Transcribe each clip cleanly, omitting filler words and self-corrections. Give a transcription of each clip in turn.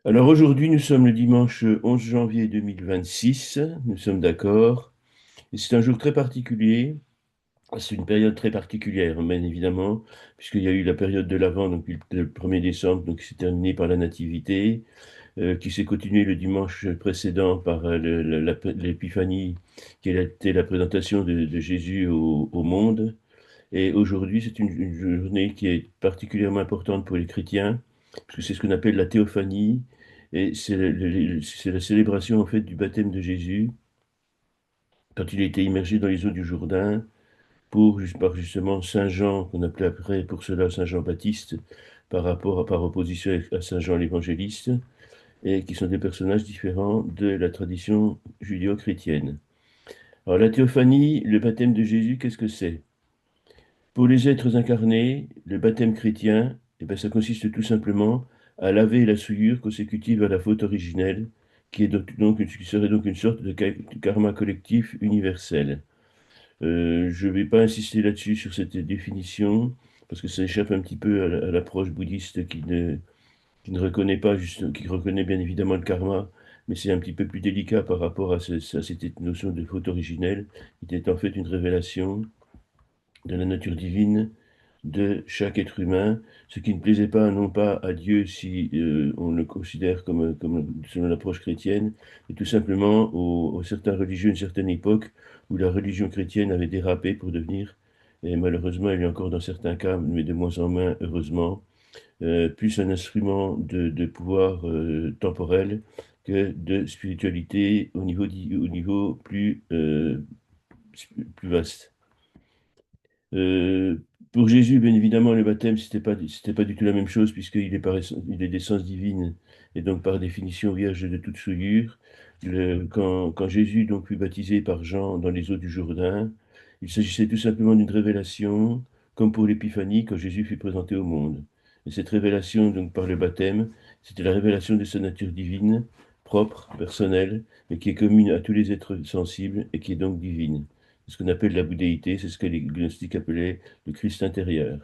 Alors aujourd'hui, nous sommes le dimanche 11 janvier 2026, nous sommes d'accord. Et c'est un jour très particulier, c'est une période très particulière, bien évidemment, puisqu'il y a eu la période de l'Avent, donc le 1er décembre, donc qui s'est terminé par la Nativité, qui s'est continuée le dimanche précédent par l'Épiphanie, qui était la présentation de Jésus au monde. Et aujourd'hui, c'est une journée qui est particulièrement importante pour les chrétiens, parce que c'est ce qu'on appelle la théophanie, et c'est la célébration en fait du baptême de Jésus, quand il a été immergé dans les eaux du Jourdain, par justement Saint Jean, qu'on appelait après pour cela Saint Jean-Baptiste, par opposition à Saint Jean l'Évangéliste, et qui sont des personnages différents de la tradition judéo-chrétienne. Alors la théophanie, le baptême de Jésus, qu'est-ce que c'est? Pour les êtres incarnés, le baptême chrétien, ça consiste tout simplement à laver la souillure consécutive à la faute originelle, qui serait donc une sorte de karma collectif universel. Je ne vais pas insister là-dessus sur cette définition, parce que ça échappe un petit peu à l'approche bouddhiste qui ne reconnaît pas juste, qui reconnaît bien évidemment le karma, mais c'est un petit peu plus délicat par rapport à cette notion de faute originelle, qui est en fait une révélation de la nature divine de chaque être humain, ce qui ne plaisait pas non pas à Dieu si on le considère comme selon l'approche chrétienne, mais tout simplement aux certains religieux, une certaine époque où la religion chrétienne avait dérapé pour devenir, et malheureusement elle est encore dans certains cas, mais de moins en moins heureusement, plus un instrument de pouvoir temporel que de spiritualité au niveau plus vaste. Euh, pour Jésus, bien évidemment, le baptême, c'était pas du tout la même chose, puisqu'il est, il est d'essence divine, et donc par définition vierge de toute souillure. Quand Jésus donc fut baptisé par Jean dans les eaux du Jourdain, il s'agissait tout simplement d'une révélation, comme pour l'Épiphanie, quand Jésus fut présenté au monde. Et cette révélation, donc par le baptême, c'était la révélation de sa nature divine, propre, personnelle, mais qui est commune à tous les êtres sensibles et qui est donc divine. C'est ce qu'on appelle la bouddhéité, c'est ce que les gnostiques appelaient le Christ intérieur.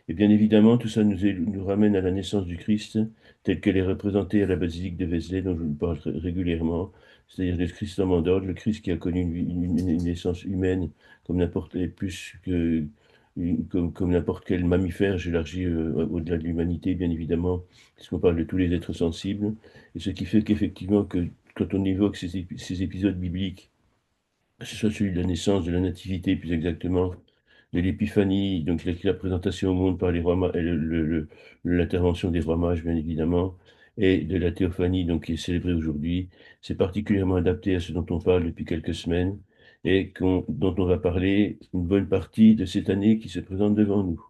Et bien évidemment, tout ça nous ramène à la naissance du Christ, telle qu'elle est représentée à la basilique de Vézelay, dont je vous parle régulièrement, c'est-à-dire le Christ en d'ordre, le Christ qui a connu une naissance humaine comme n'importe et plus que comme n'importe quel mammifère, j'élargis au-delà de l'humanité, bien évidemment, puisqu'on parle de tous les êtres sensibles, et ce qui fait qu'effectivement, que quand on évoque ces épisodes bibliques, que ce soit celui de la naissance, de la nativité, plus exactement, de l'épiphanie, donc la présentation au monde par les rois, et l'intervention des rois mages, bien évidemment, et de la théophanie, donc qui est célébrée aujourd'hui. C'est particulièrement adapté à ce dont on parle depuis quelques semaines et dont on va parler une bonne partie de cette année qui se présente devant nous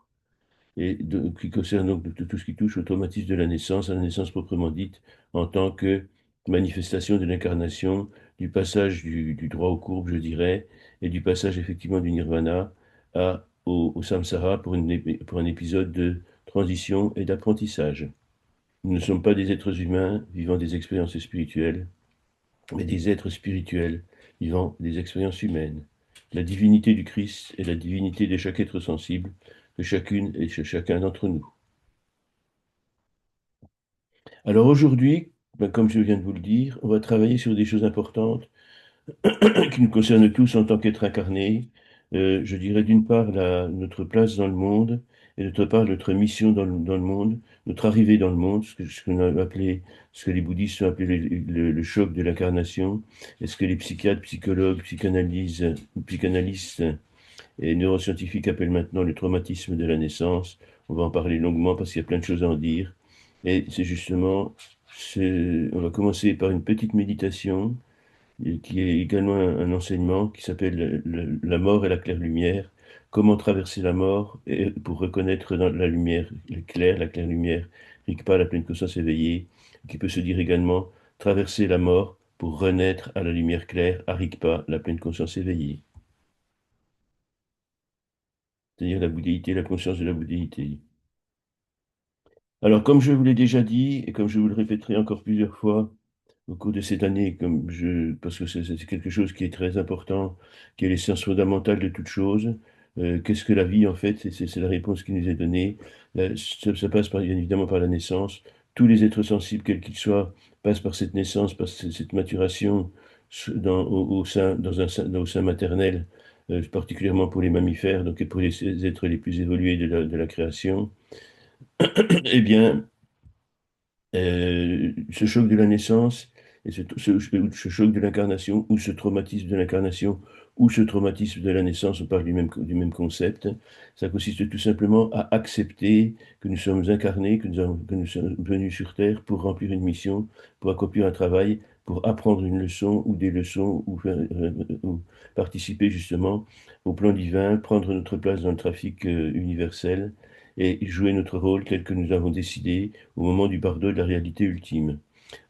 qui concerne donc tout ce qui touche au traumatisme de la naissance, à la naissance proprement dite, en tant que manifestation de l'incarnation, du passage du droit aux courbes, je dirais, et du passage effectivement du nirvana au samsara pour un épisode de transition et d'apprentissage. Nous ne sommes pas des êtres humains vivant des expériences spirituelles, mais des êtres spirituels vivant des expériences humaines. La divinité du Christ est la divinité de chaque être sensible, de chacune et de chacun d'entre nous. Alors aujourd'hui, comme je viens de vous le dire, on va travailler sur des choses importantes qui nous concernent tous en tant qu'êtres incarnés. Je dirais d'une part notre place dans le monde et d'autre part notre mission dans le monde, notre arrivée dans le monde, ce que les bouddhistes ont appelé le choc de l'incarnation, et ce que les psychiatres, psychologues, psychanalystes et neuroscientifiques appellent maintenant le traumatisme de la naissance. On va en parler longuement parce qu'il y a plein de choses à en dire. Et c'est justement, on va commencer par une petite méditation qui est également un enseignement qui s'appelle La mort et la claire lumière. Comment traverser la mort pour reconnaître dans la lumière claire, la claire lumière, Rigpa, la pleine conscience éveillée, qui peut se dire également traverser la mort pour renaître à la lumière claire, à Rigpa, la pleine conscience éveillée. C'est-à-dire la bouddhéité, la conscience de la bouddhéité. Alors, comme je vous l'ai déjà dit, et comme je vous le répéterai encore plusieurs fois au cours de cette année, parce que c'est quelque chose qui est très important, qui est l'essence fondamentale de toute chose, qu'est-ce que la vie en fait? C'est la réponse qui nous est donnée. Ça passe bien évidemment par la naissance. tous les êtres sensibles, quels qu'ils soient, passent par cette naissance, par cette maturation au sein, au sein maternel, particulièrement pour les mammifères, donc et pour les êtres les plus évolués de la création. Eh bien, ce choc de la naissance et ce choc de l'incarnation ou ce traumatisme de l'incarnation ou ce traumatisme de la naissance, on parle du même concept, ça consiste tout simplement à accepter que nous sommes incarnés, que nous sommes venus sur Terre pour remplir une mission, pour accomplir un travail, pour apprendre une leçon ou des leçons ou participer justement au plan divin, prendre notre place dans le trafic universel et jouer notre rôle tel que nous avons décidé au moment du bardo de la réalité ultime.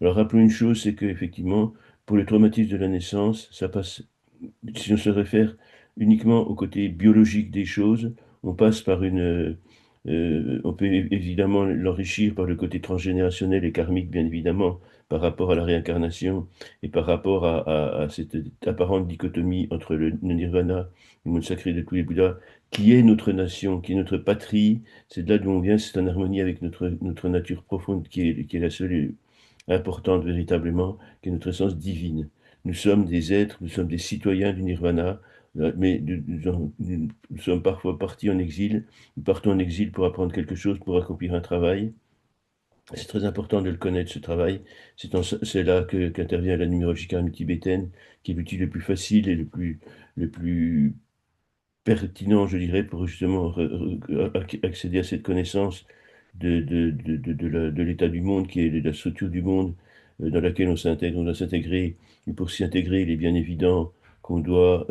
Alors rappelons une chose, c'est qu'effectivement, pour le traumatisme de la naissance, ça passe, si on se réfère uniquement au côté biologique des choses, on passe par on peut évidemment l'enrichir par le côté transgénérationnel et karmique, bien évidemment, par rapport à la réincarnation et par rapport à cette apparente dichotomie entre le nirvana, le monde sacré de tous les Bouddhas, qui est notre nation, qui est notre patrie, c'est de là d'où on vient, c'est en harmonie avec notre nature profonde qui est la seule importante véritablement, qui est notre essence divine. Nous sommes des êtres, nous sommes des citoyens du nirvana, mais nous sommes parfois partis en exil. Nous partons en exil pour apprendre quelque chose, pour accomplir un travail. C'est très important de le connaître, ce travail. C'est là qu'intervient la numérologie karmique tibétaine, qui est l'outil le plus facile et le plus pertinent, je dirais, pour justement accéder à cette connaissance de l'état du monde, qui est la structure du monde dans laquelle on doit s'intégrer. Et pour s'y intégrer, il est bien évident qu'on doit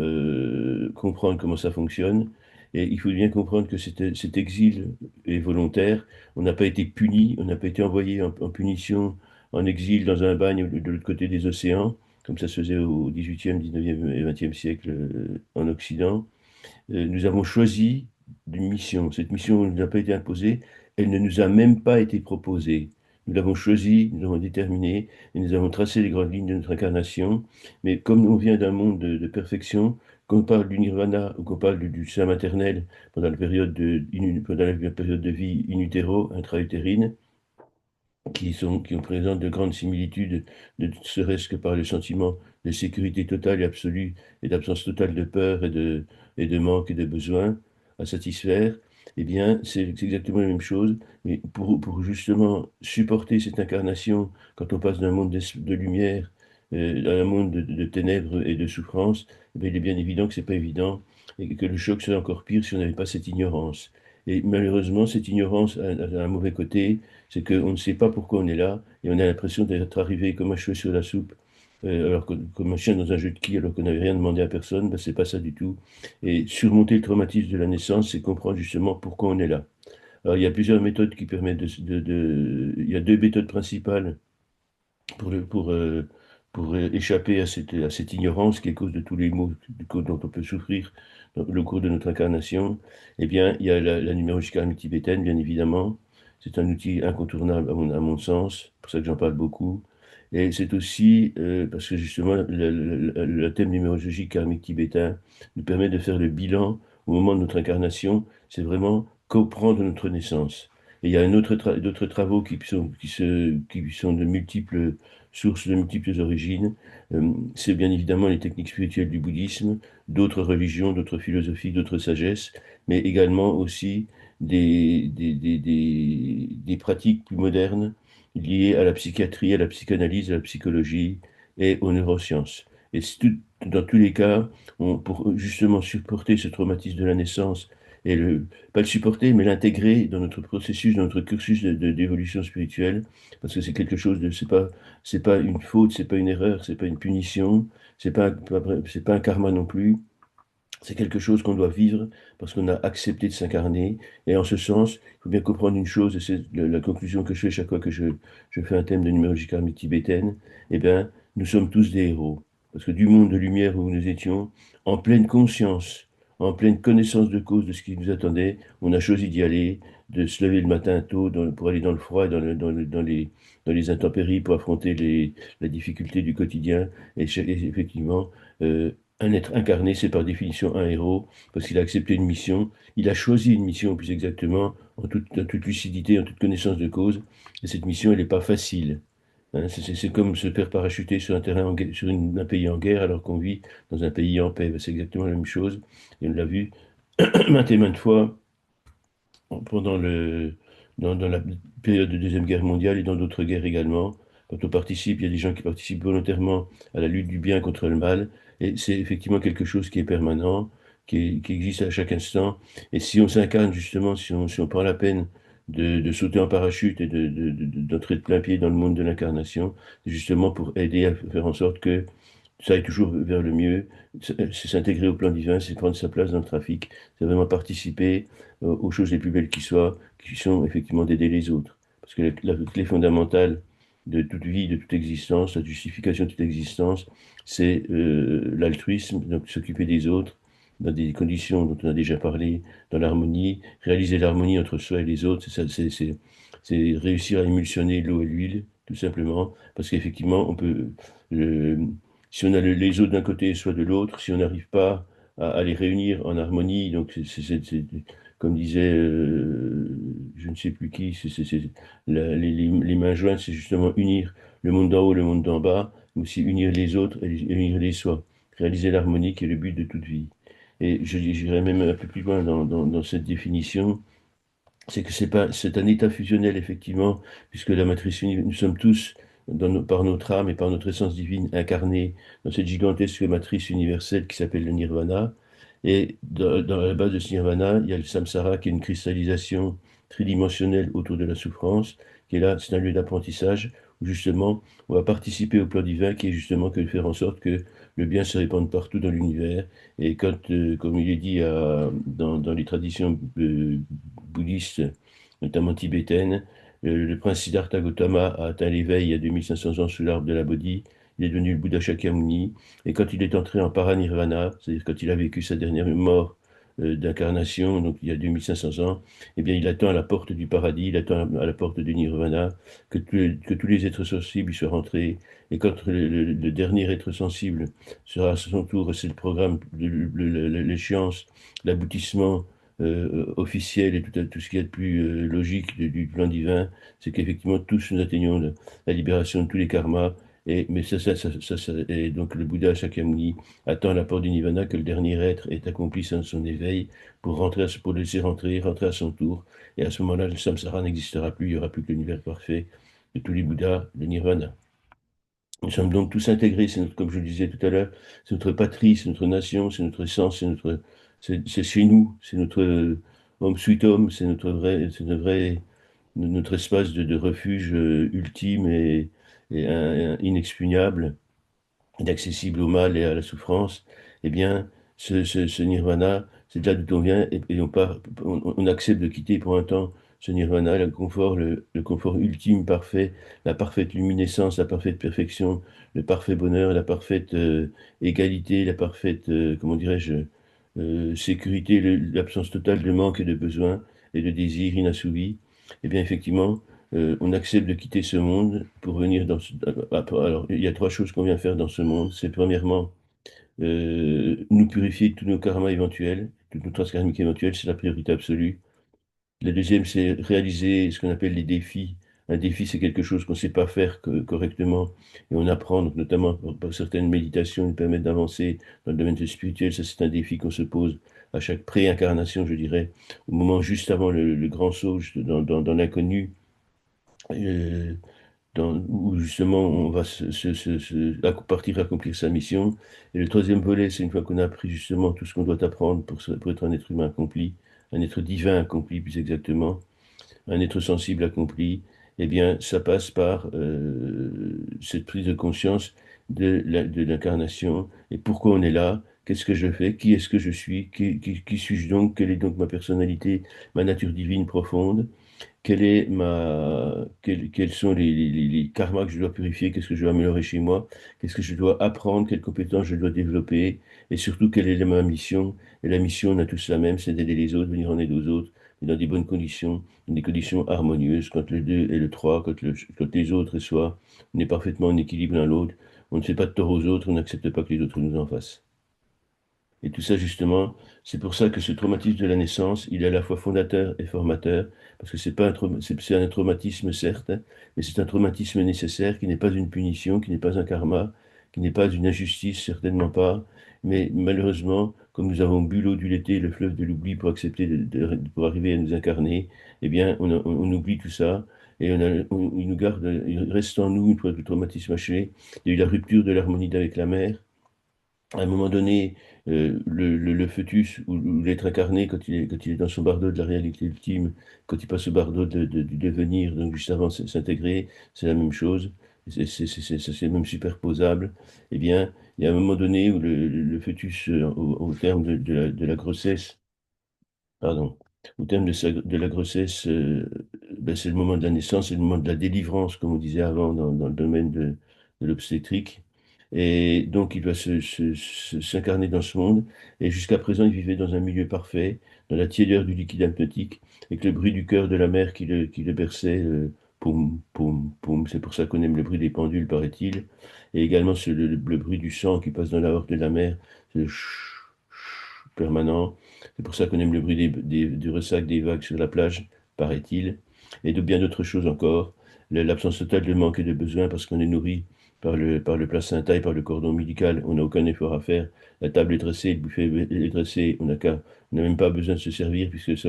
comprendre comment ça fonctionne. Et il faut bien comprendre que cet exil est volontaire. On n'a pas été puni, on n'a pas été envoyé en punition, en exil dans un bagne de l'autre côté des océans, comme ça se faisait au 18e, 19e et 20e siècle en Occident. Nous avons choisi une mission. Cette mission ne nous a pas été imposée, elle ne nous a même pas été proposée. Nous l'avons choisie, nous l'avons déterminée, et nous avons tracé les grandes lignes de notre incarnation. Mais comme on vient d'un monde de perfection, qu'on parle du nirvana ou qu'on parle du sein maternel pendant la période de vie in utero, intra-utérine, qui présentent de grandes similitudes, ne serait-ce que par le sentiment de sécurité totale et absolue et d'absence totale de peur et de manque et de besoin à satisfaire, eh bien, c'est exactement la même chose. Mais pour justement supporter cette incarnation, quand on passe d'un monde de lumière à un monde de ténèbres et de souffrance, eh bien, il est bien évident que c'est pas évident et que le choc serait encore pire si on n'avait pas cette ignorance. Et malheureusement, cette ignorance a un mauvais côté, c'est qu'on ne sait pas pourquoi on est là et on a l'impression d'être arrivé comme un cheveu sur la soupe, comme un chien dans un jeu de quilles alors qu'on n'avait rien demandé à personne. Ben, c'est pas ça du tout. Et surmonter le traumatisme de la naissance, c'est comprendre justement pourquoi on est là. Alors, il y a plusieurs méthodes qui permettent il y a deux méthodes principales pour, le- pour, euh, pour échapper à cette ignorance qui est cause de tous les maux dont on peut souffrir dans le cours de notre incarnation. Eh bien, il y a la numérologie karmique tibétaine, bien évidemment. C'est un outil incontournable à mon sens, c'est pour ça que j'en parle beaucoup. Et c'est aussi parce que justement, le thème numérologique karmique tibétain nous permet de faire le bilan au moment de notre incarnation. C'est vraiment comprendre notre naissance. Et il y a d'autres travaux qui sont de multiples sources, de multiples origines. C'est bien évidemment les techniques spirituelles du bouddhisme, d'autres religions, d'autres philosophies, d'autres sagesses, mais également aussi des pratiques plus modernes liées à la psychiatrie, à la psychanalyse, à la psychologie et aux neurosciences. Et dans tous les cas, pour justement supporter ce traumatisme de la naissance et pas le supporter, mais l'intégrer dans notre processus, dans notre cursus d'évolution spirituelle, parce que c'est quelque chose c'est pas une faute, c'est pas une erreur, c'est pas une punition, c'est pas un karma non plus. C'est quelque chose qu'on doit vivre parce qu'on a accepté de s'incarner. Et en ce sens, il faut bien comprendre une chose, et c'est la conclusion que je fais chaque fois que je fais un thème de numérologie karmique tibétaine, eh bien, nous sommes tous des héros. Parce que du monde de lumière où nous étions, en pleine conscience, en pleine connaissance de cause de ce qui nous attendait, on a choisi d'y aller, de se lever le matin tôt pour aller dans le froid, dans les intempéries, pour affronter la difficulté du quotidien. Et effectivement, Un être incarné, c'est par définition un héros, parce qu'il a accepté une mission, il a choisi une mission plus exactement, en toute lucidité, en toute connaissance de cause, et cette mission, elle n'est pas facile. Hein. C'est comme se faire parachuter sur un terrain, sur un pays en guerre, alors qu'on vit dans un pays en paix. Ben, c'est exactement la même chose, et on l'a vu maintes et maintes fois pendant dans la période de Deuxième Guerre mondiale et dans d'autres guerres également. Quand on participe, il y a des gens qui participent volontairement à la lutte du bien contre le mal. Et c'est effectivement quelque chose qui est permanent, qui existe à chaque instant. Et si on s'incarne justement, si on prend la peine de sauter en parachute et d'entrer de plein pied dans le monde de l'incarnation, c'est justement pour aider à faire en sorte que ça aille toujours vers le mieux, c'est s'intégrer au plan divin, c'est prendre sa place dans le trafic, c'est vraiment participer aux choses les plus belles qui soient, qui sont effectivement d'aider les autres. Parce que la clé fondamentale de toute vie, de toute existence, la justification de toute existence, c'est l'altruisme, donc s'occuper des autres dans des conditions dont on a déjà parlé, dans l'harmonie, réaliser l'harmonie entre soi et les autres, c'est réussir à émulsionner l'eau et l'huile, tout simplement, parce qu'effectivement, on peut, euh, si on a les autres d'un côté, soit de l'autre, si on n'arrive pas à les réunir en harmonie, donc comme disait je ne sais plus qui, les mains jointes, c'est justement unir le monde d'en haut, le monde d'en bas, mais aussi unir les autres et unir les soi, réaliser l'harmonie qui est le but de toute vie. Et j'irais même un peu plus loin dans cette définition, c'est que c'est un état fusionnel, effectivement, puisque la matrice nous sommes tous, par notre âme et par notre essence divine, incarnés dans cette gigantesque matrice universelle qui s'appelle le nirvana. Et dans la base de ce nirvana, il y a le samsara, qui est une cristallisation tridimensionnelle autour de la souffrance, qui est là, c'est un lieu d'apprentissage, où justement, on va participer au plan divin, qui est justement que de faire en sorte que le bien se répande partout dans l'univers. Et quand, comme il est dit dans les traditions bouddhiste, notamment tibétaine. Le prince Siddhartha Gautama a atteint l'éveil il y a 2500 ans sous l'arbre de la Bodhi. Il est devenu le Bouddha Shakyamuni. Et quand il est entré en paranirvana, c'est-à-dire quand il a vécu sa dernière mort d'incarnation, donc il y a 2500 ans, eh bien il attend à la porte du paradis, il attend à la porte du nirvana, que tous les êtres sensibles y soient rentrés. Et quand le dernier être sensible sera à son tour, c'est le programme, l'échéance, l'aboutissement officiel et tout ce qu'il y a de plus logique du plan divin, c'est qu'effectivement tous nous atteignons la libération de tous les karmas. Mais et donc le Bouddha Shakyamuni attend à la porte du Nirvana que le dernier être ait accompli son éveil pour pour le laisser rentrer à son tour. Et à ce moment-là, le samsara n'existera plus, il n'y aura plus que l'univers parfait de tous les Bouddhas, le Nirvana. Nous sommes donc tous intégrés, comme je le disais tout à l'heure, c'est notre patrie, c'est notre nation, c'est notre essence, c'est chez nous, c'est notre home sweet home, notre espace de refuge ultime et inexpugnable, inaccessible au mal et à la souffrance. Eh bien, ce nirvana, c'est de là d'où on vient et on accepte de quitter pour un temps ce nirvana, le confort ultime, parfait, la parfaite luminescence, la parfaite perfection, le parfait bonheur, la parfaite égalité, la parfaite, comment dirais-je, sécurité, l'absence totale de manque et de besoin et de désir inassouvi. Eh bien, effectivement, on accepte de quitter ce monde pour venir alors, il y a trois choses qu'on vient faire dans ce monde. C'est premièrement nous purifier de tous nos karmas éventuels, toutes nos traces karmiques éventuelles, c'est la priorité absolue. La deuxième, c'est réaliser ce qu'on appelle les défis. Un défi, c'est quelque chose qu'on ne sait pas faire correctement et on apprend, donc notamment par certaines méditations, nous permettent d'avancer dans le domaine spirituel. Ça, c'est un défi qu'on se pose à chaque pré-incarnation, je dirais, au moment juste avant le grand saut dans l'inconnu. Euh, où justement on va partir accomplir sa mission. Et le troisième volet, c'est une fois qu'on a appris justement tout ce qu'on doit apprendre pour être un être humain accompli, un être divin accompli plus exactement, un être sensible accompli, eh bien ça passe par cette prise de conscience de l'incarnation et pourquoi on est là. Qu'est-ce que je fais? Qui est-ce que je suis? Qui suis-je donc? Quelle est donc ma personnalité, ma nature divine profonde? Quels sont les karmas que je dois purifier, qu'est-ce que je dois améliorer chez moi, qu'est-ce que je dois apprendre, quelles compétences je dois développer, et surtout quelle est ma mission. Et la mission, on a tous la même, c'est d'aider les autres, venir en aide aux autres, mais dans des bonnes conditions, dans des conditions harmonieuses, quand le 2 et le 3, quand les autres et soi, on est parfaitement en équilibre l'un l'autre, on ne fait pas de tort aux autres, on n'accepte pas que les autres nous en fassent. Et tout ça, justement, c'est pour ça que ce traumatisme de la naissance, il est à la fois fondateur et formateur, parce que c'est pas c'est un traumatisme, certes, hein, mais c'est un traumatisme nécessaire qui n'est pas une punition, qui n'est pas un karma, qui n'est pas une injustice, certainement pas. Mais malheureusement, comme nous avons bu l'eau du lait, le fleuve de l'oubli pour accepter pour arriver à nous incarner, eh bien, on oublie tout ça. Et il nous garde, il reste en nous, une fois que le traumatisme achevé, il y a eu la rupture de l'harmonie avec la mère, à un moment donné, le fœtus ou l'être incarné, quand il est dans son bardeau de la réalité ultime, quand il passe au bardeau du devenir, donc juste avant de s'intégrer, c'est la même chose, c'est même superposable. Eh bien, il y a un moment donné où le fœtus, au terme de la grossesse, pardon, au terme de la grossesse, ben, c'est le moment de la naissance, c'est le moment de la délivrance, comme on disait avant dans le domaine de l'obstétrique. Et donc, il doit s'incarner dans ce monde. Et jusqu'à présent, il vivait dans un milieu parfait, dans la tiédeur du liquide amniotique, avec le bruit du cœur de la mère qui le berçait, poum, poum, poum. C'est pour ça qu'on aime le bruit des pendules, paraît-il. Et également le bruit du sang qui passe dans la horte de la mère, ce chut, chut permanent. C'est pour ça qu'on aime le bruit du ressac des vagues sur la plage, paraît-il, et de bien d'autres choses encore. L'absence totale de manque et de besoin parce qu'on est nourri par le placenta et par le cordon ombilical. On n'a aucun effort à faire. La table est dressée, le buffet est dressé. On n'a même pas besoin de se servir puisque ça,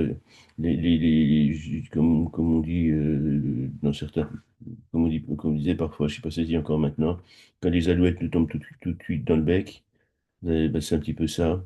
comme on dit dans certains, comme on disait parfois, je ne sais pas si ça se dit encore maintenant, quand les alouettes nous tombent tout de suite dans le bec, ben, c'est un petit peu ça.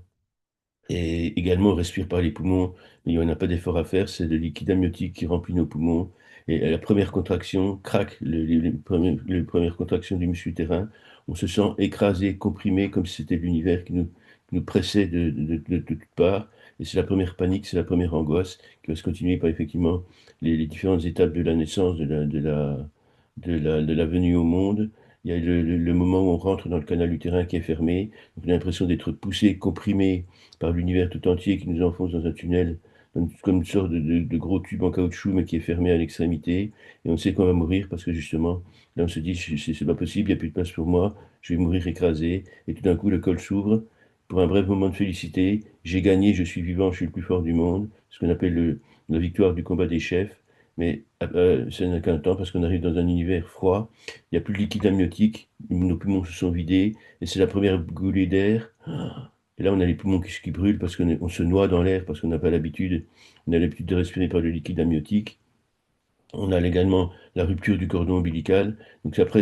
Et également, on respire par les poumons, mais on n'a pas d'effort à faire, c'est le liquide amniotique qui remplit nos poumons. Et à la première contraction, crac, les premières contractions du muscle utérin, on se sent écrasé, comprimé, comme si c'était l'univers qui nous pressait de toutes parts. Et c'est la première panique, c'est la première angoisse qui va se continuer par effectivement les différentes étapes de la naissance, de la venue au monde. Il y a le moment où on rentre dans le canal utérin qui est fermé, donc on a l'impression d'être poussé, comprimé par l'univers tout entier qui nous enfonce dans un tunnel, comme une sorte de gros tube en caoutchouc, mais qui est fermé à l'extrémité. Et on sait qu'on va mourir parce que justement, là, on se dit, c'est pas possible, il n'y a plus de place pour moi, je vais mourir écrasé. Et tout d'un coup, le col s'ouvre. Pour un bref moment de félicité, j'ai gagné, je suis vivant, je suis le plus fort du monde. Ce qu'on appelle la victoire du combat des chefs. Mais ça n'a qu'un temps parce qu'on arrive dans un univers froid. Il n'y a plus de liquide amniotique, nos poumons se sont vidés. Et c'est la première goulée d'air. Et là, on a les poumons qui brûlent parce qu'on se noie dans l'air, parce qu'on n'a pas l'habitude. On a l'habitude de respirer par le liquide amniotique. On a également la rupture du cordon ombilical. Donc après,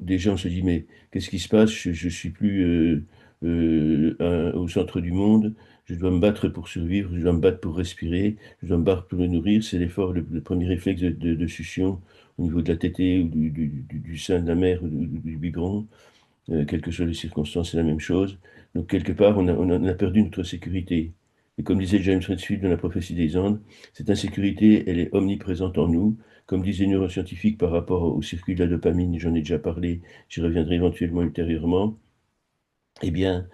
déjà, on se dit, mais qu'est-ce qui se passe? Je suis plus au centre du monde. Je dois me battre pour survivre. Je dois me battre pour respirer. Je dois me battre pour me nourrir. C'est l'effort, le premier réflexe de succion au niveau de la tétée ou du sein de la mère ou du biberon, quelles que soient les circonstances, c'est la même chose. Donc, quelque part, on a perdu notre sécurité. Et comme disait James Redfield dans La prophétie des Andes, cette insécurité, elle est omniprésente en nous. Comme disait les neuroscientifiques par rapport au circuit de la dopamine, j'en ai déjà parlé, j'y reviendrai éventuellement ultérieurement. Eh bien,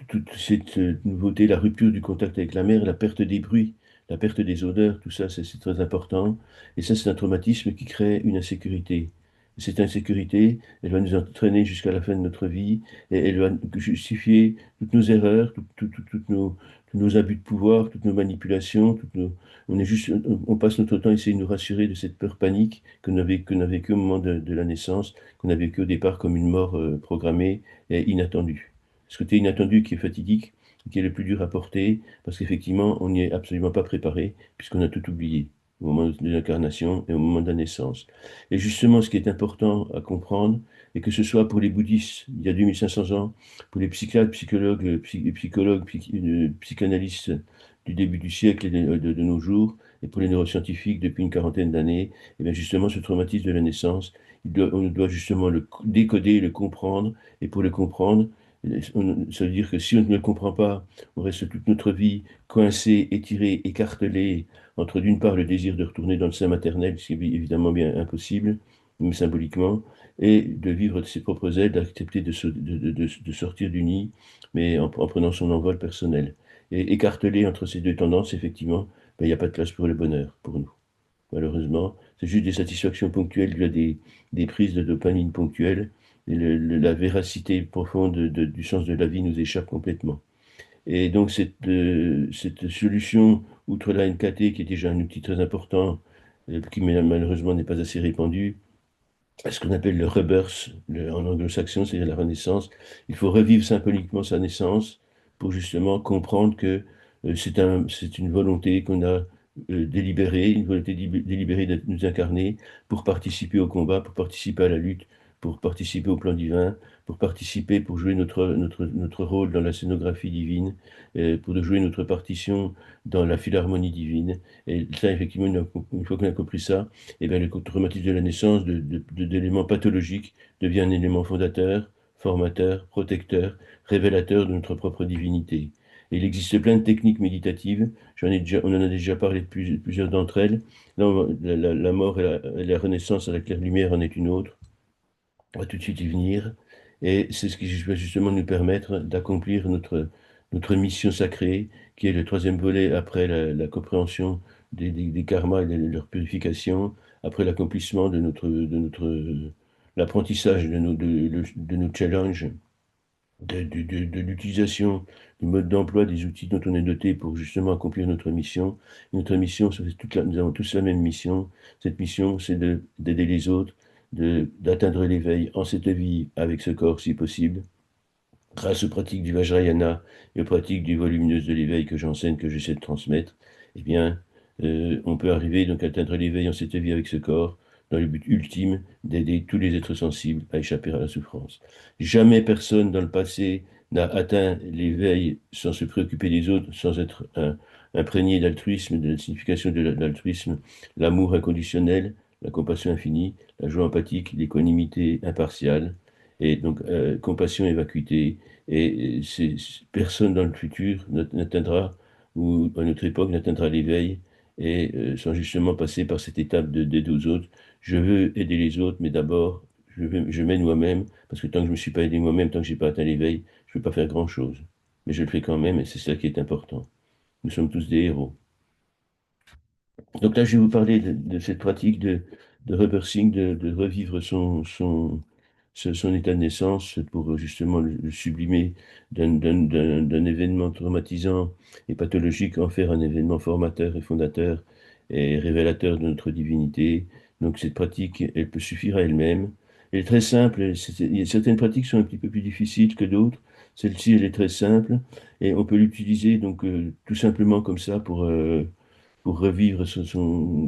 toute cette nouveauté, la rupture du contact avec la mer, la perte des bruits, la perte des odeurs, tout ça, c'est très important. Et ça, c'est un traumatisme qui crée une insécurité. Cette insécurité, elle va nous entraîner jusqu'à la fin de notre vie et elle va justifier toutes nos erreurs, tous nos abus de pouvoir, toutes nos manipulations, on passe notre temps à essayer de nous rassurer de cette peur panique qu'on a vécue au moment de la naissance, qu'on a vécue au départ comme une mort programmée est inattendu. Ce côté inattendu qui est fatidique, qui est le plus dur à porter, parce qu'effectivement, on n'y est absolument pas préparé, puisqu'on a tout oublié au moment de l'incarnation et au moment de la naissance. Et justement, ce qui est important à comprendre, et que ce soit pour les bouddhistes, il y a 2500 ans, pour les psychiatres, psychologues, psychanalystes du début du siècle et de nos jours, et pour les neuroscientifiques depuis une quarantaine d'années, et bien justement, ce traumatisme de la naissance, on doit justement le décoder, le comprendre, et pour le comprendre, ça veut dire que si on ne le comprend pas, on reste toute notre vie coincé, étiré, écartelé entre d'une part le désir de retourner dans le sein maternel, ce qui est évidemment bien impossible, même symboliquement, et de vivre de ses propres ailes, d'accepter de sortir du nid, mais en prenant son envol personnel. Et écartelé entre ces deux tendances, effectivement, ben, il n'y a pas de place pour le bonheur, pour nous. Malheureusement, c'est juste des satisfactions ponctuelles, des prises de dopamine ponctuelles, et la véracité profonde du sens de la vie nous échappe complètement. Et donc cette solution, outre la NKT, qui est déjà un outil très important, qui malheureusement n'est pas assez répandu, ce qu'on appelle le rebirth en anglo-saxon, c'est-à-dire la renaissance. Il faut revivre symboliquement sa naissance pour justement comprendre que c'est une volonté qu'on a délibérée, une volonté délibérée de nous incarner pour participer au combat, pour participer à la lutte, pour participer au plan divin, pour participer, pour jouer notre rôle dans la scénographie divine, pour jouer notre partition dans la philharmonie divine. Et ça, effectivement, une fois qu'on a compris ça, eh bien, le traumatisme de la naissance, d'éléments pathologiques, devient un élément fondateur, formateur, protecteur, révélateur de notre propre divinité. Et il existe plein de techniques méditatives, on en a déjà parlé de plusieurs d'entre elles. Là, la mort et la renaissance à la claire lumière en est une autre. On va tout de suite y venir. Et c'est ce qui va justement nous permettre d'accomplir notre mission sacrée, qui est le troisième volet après la compréhension des karmas et de leur purification, après l'accomplissement l'apprentissage de nos challenges, de l'utilisation du mode d'emploi des outils dont on est doté pour justement accomplir notre mission. Notre mission, nous avons tous la même mission. Cette mission, c'est d'aider les autres, d'atteindre l'éveil en cette vie avec ce corps si possible, grâce aux pratiques du Vajrayana et aux pratiques du volumineuse de l'éveil que j'enseigne, que j'essaie de transmettre. Eh bien, on peut arriver donc à atteindre l'éveil en cette vie avec ce corps, dans le but ultime d'aider tous les êtres sensibles à échapper à la souffrance. Jamais personne dans le passé n'a atteint l'éveil sans se préoccuper des autres, sans être imprégné d'altruisme, de la signification de l'altruisme, l'amour inconditionnel, la compassion infinie, la joie empathique, l'équanimité impartiale, et donc compassion et vacuité. Et personne dans le futur n'atteindra, ou à notre époque, n'atteindra l'éveil, et sans justement passer par cette étape d'aider aux autres. Je veux aider les autres, mais d'abord, je m'aide moi-même, parce que tant que je ne me suis pas aidé moi-même, tant que je n'ai pas atteint l'éveil, je ne peux pas faire grand-chose. Mais je le fais quand même, et c'est ça qui est important. Nous sommes tous des héros. Donc là, je vais vous parler de cette pratique de rebirthing, de revivre son état de naissance pour justement le sublimer d'un événement traumatisant et pathologique, en faire un événement formateur et fondateur et révélateur de notre divinité. Donc cette pratique, elle peut suffire à elle-même. Elle est très simple. Certaines pratiques sont un petit peu plus difficiles que d'autres. Celle-ci, elle est très simple et on peut l'utiliser donc tout simplement comme ça pour revivre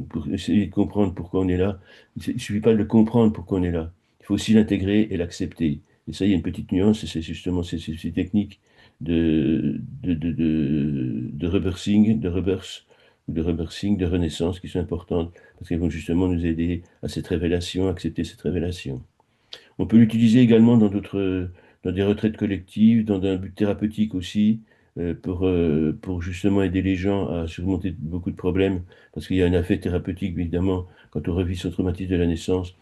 pour essayer de comprendre pourquoi on est là. Il ne suffit pas de le comprendre pourquoi on est là. Il faut aussi l'intégrer et l'accepter. Et ça, il y a une petite nuance, et c'est justement ces techniques de rebirthing, de rebirthing, de renaissance qui sont importantes, parce qu'elles vont justement nous aider à cette révélation, à accepter cette révélation. On peut l'utiliser également dans des retraites collectives, dans un but thérapeutique aussi, pour justement aider les gens à surmonter beaucoup de problèmes, parce qu'il y a un effet thérapeutique, évidemment, quand on revit son traumatisme de la naissance,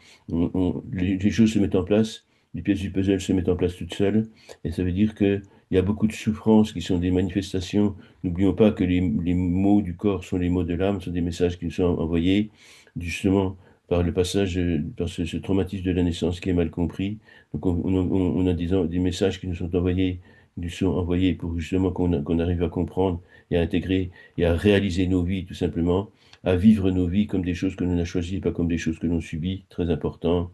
les choses se mettent en place, les pièces du puzzle se mettent en place toutes seules, et ça veut dire qu'il y a beaucoup de souffrances qui sont des manifestations. N'oublions pas que les mots du corps sont les mots de l'âme, sont des messages qui nous sont envoyés, justement par le passage, par ce traumatisme de la naissance qui est mal compris. Donc on a des messages qui nous sont envoyés pour justement qu'on arrive à comprendre et à intégrer et à réaliser nos vies tout simplement, à vivre nos vies comme des choses que l'on a choisies, pas comme des choses que l'on subit, très important.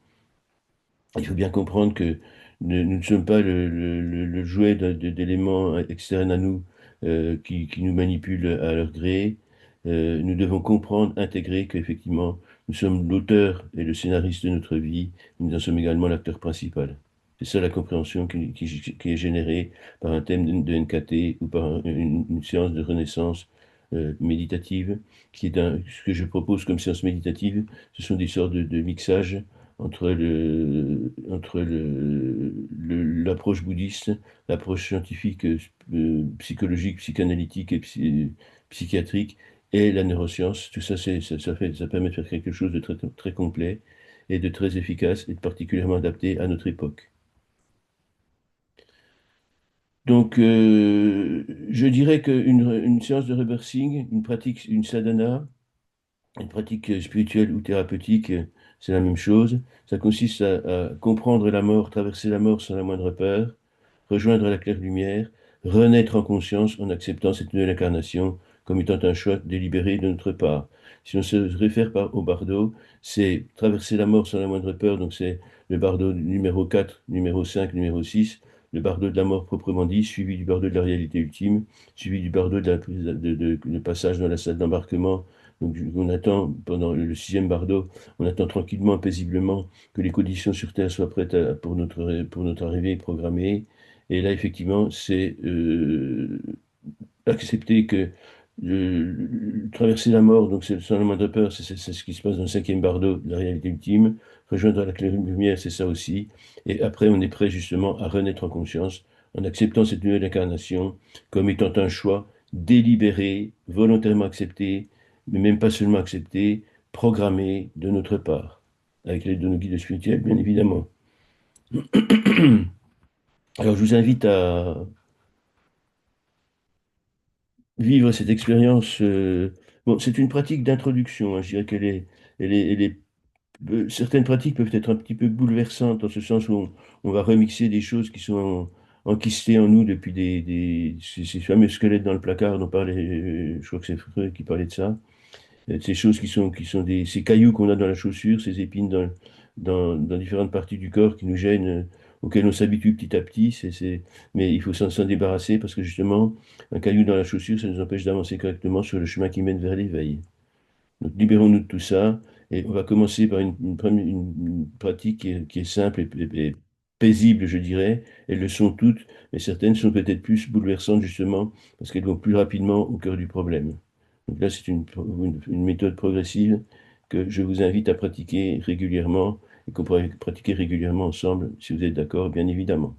Il faut bien comprendre que nous ne sommes pas le jouet d'éléments externes à nous qui nous manipulent à leur gré. Nous devons comprendre, intégrer qu'effectivement, nous sommes l'auteur et le scénariste de notre vie, nous en sommes également l'acteur principal. C'est ça la compréhension qui est générée par un thème de NKT ou par une séance de renaissance méditative, ce que je propose comme séance méditative, ce sont des sortes de mixages entre l'approche bouddhiste, l'approche scientifique, psychologique, psychanalytique et psychiatrique et la neuroscience. Tout ça, ça permet de faire quelque chose de très, très complet et de très efficace et de particulièrement adapté à notre époque. Donc, je dirais qu'une séance de rebirthing, une pratique, une sadhana, une pratique spirituelle ou thérapeutique, c'est la même chose. Ça consiste à comprendre la mort, traverser la mort sans la moindre peur, rejoindre la claire lumière, renaître en conscience en acceptant cette nouvelle incarnation comme étant un choix délibéré de notre part. Si on se réfère au bardo, c'est traverser la mort sans la moindre peur, donc c'est le bardo numéro 4, numéro 5, numéro 6, le bardo de la mort proprement dit, suivi du bardo de la réalité ultime, suivi du bardo le passage dans la salle d'embarquement. Donc on attend, pendant le sixième bardo, on attend tranquillement, paisiblement que les conditions sur Terre soient prêtes pour notre arrivée programmée. Et là, effectivement, c'est accepter que traverser la mort, donc c'est sans la moindre peur, c'est ce qui se passe dans le cinquième bardo, la réalité ultime. Rejoindre la claire lumière, c'est ça aussi. Et après, on est prêt justement à renaître en conscience en acceptant cette nouvelle incarnation comme étant un choix délibéré, volontairement accepté, mais même pas seulement accepté, programmé de notre part, avec l'aide de nos guides spirituels, bien évidemment. Alors, je vous invite à vivre cette expérience. Bon, c'est une pratique d'introduction, hein. Je dirais certaines pratiques peuvent être un petit peu bouleversantes, en ce sens où on va remixer des choses qui sont enquistées en nous depuis ces fameux squelettes dans le placard dont parlait, je crois que c'est Freud qui parlait de ça. Ces choses ces cailloux qu'on a dans la chaussure, ces épines dans différentes parties du corps qui nous gênent, auxquelles on s'habitue petit à petit. Mais il faut s'en débarrasser parce que justement, un caillou dans la chaussure, ça nous empêche d'avancer correctement sur le chemin qui mène vers l'éveil. Donc libérons-nous de tout ça et on va commencer par une pratique qui est simple et paisible, je dirais. Elles le sont toutes, mais certaines sont peut-être plus bouleversantes justement parce qu'elles vont plus rapidement au cœur du problème. Donc là, c'est une méthode progressive que je vous invite à pratiquer régulièrement et qu'on pourrait pratiquer régulièrement ensemble, si vous êtes d'accord, bien évidemment.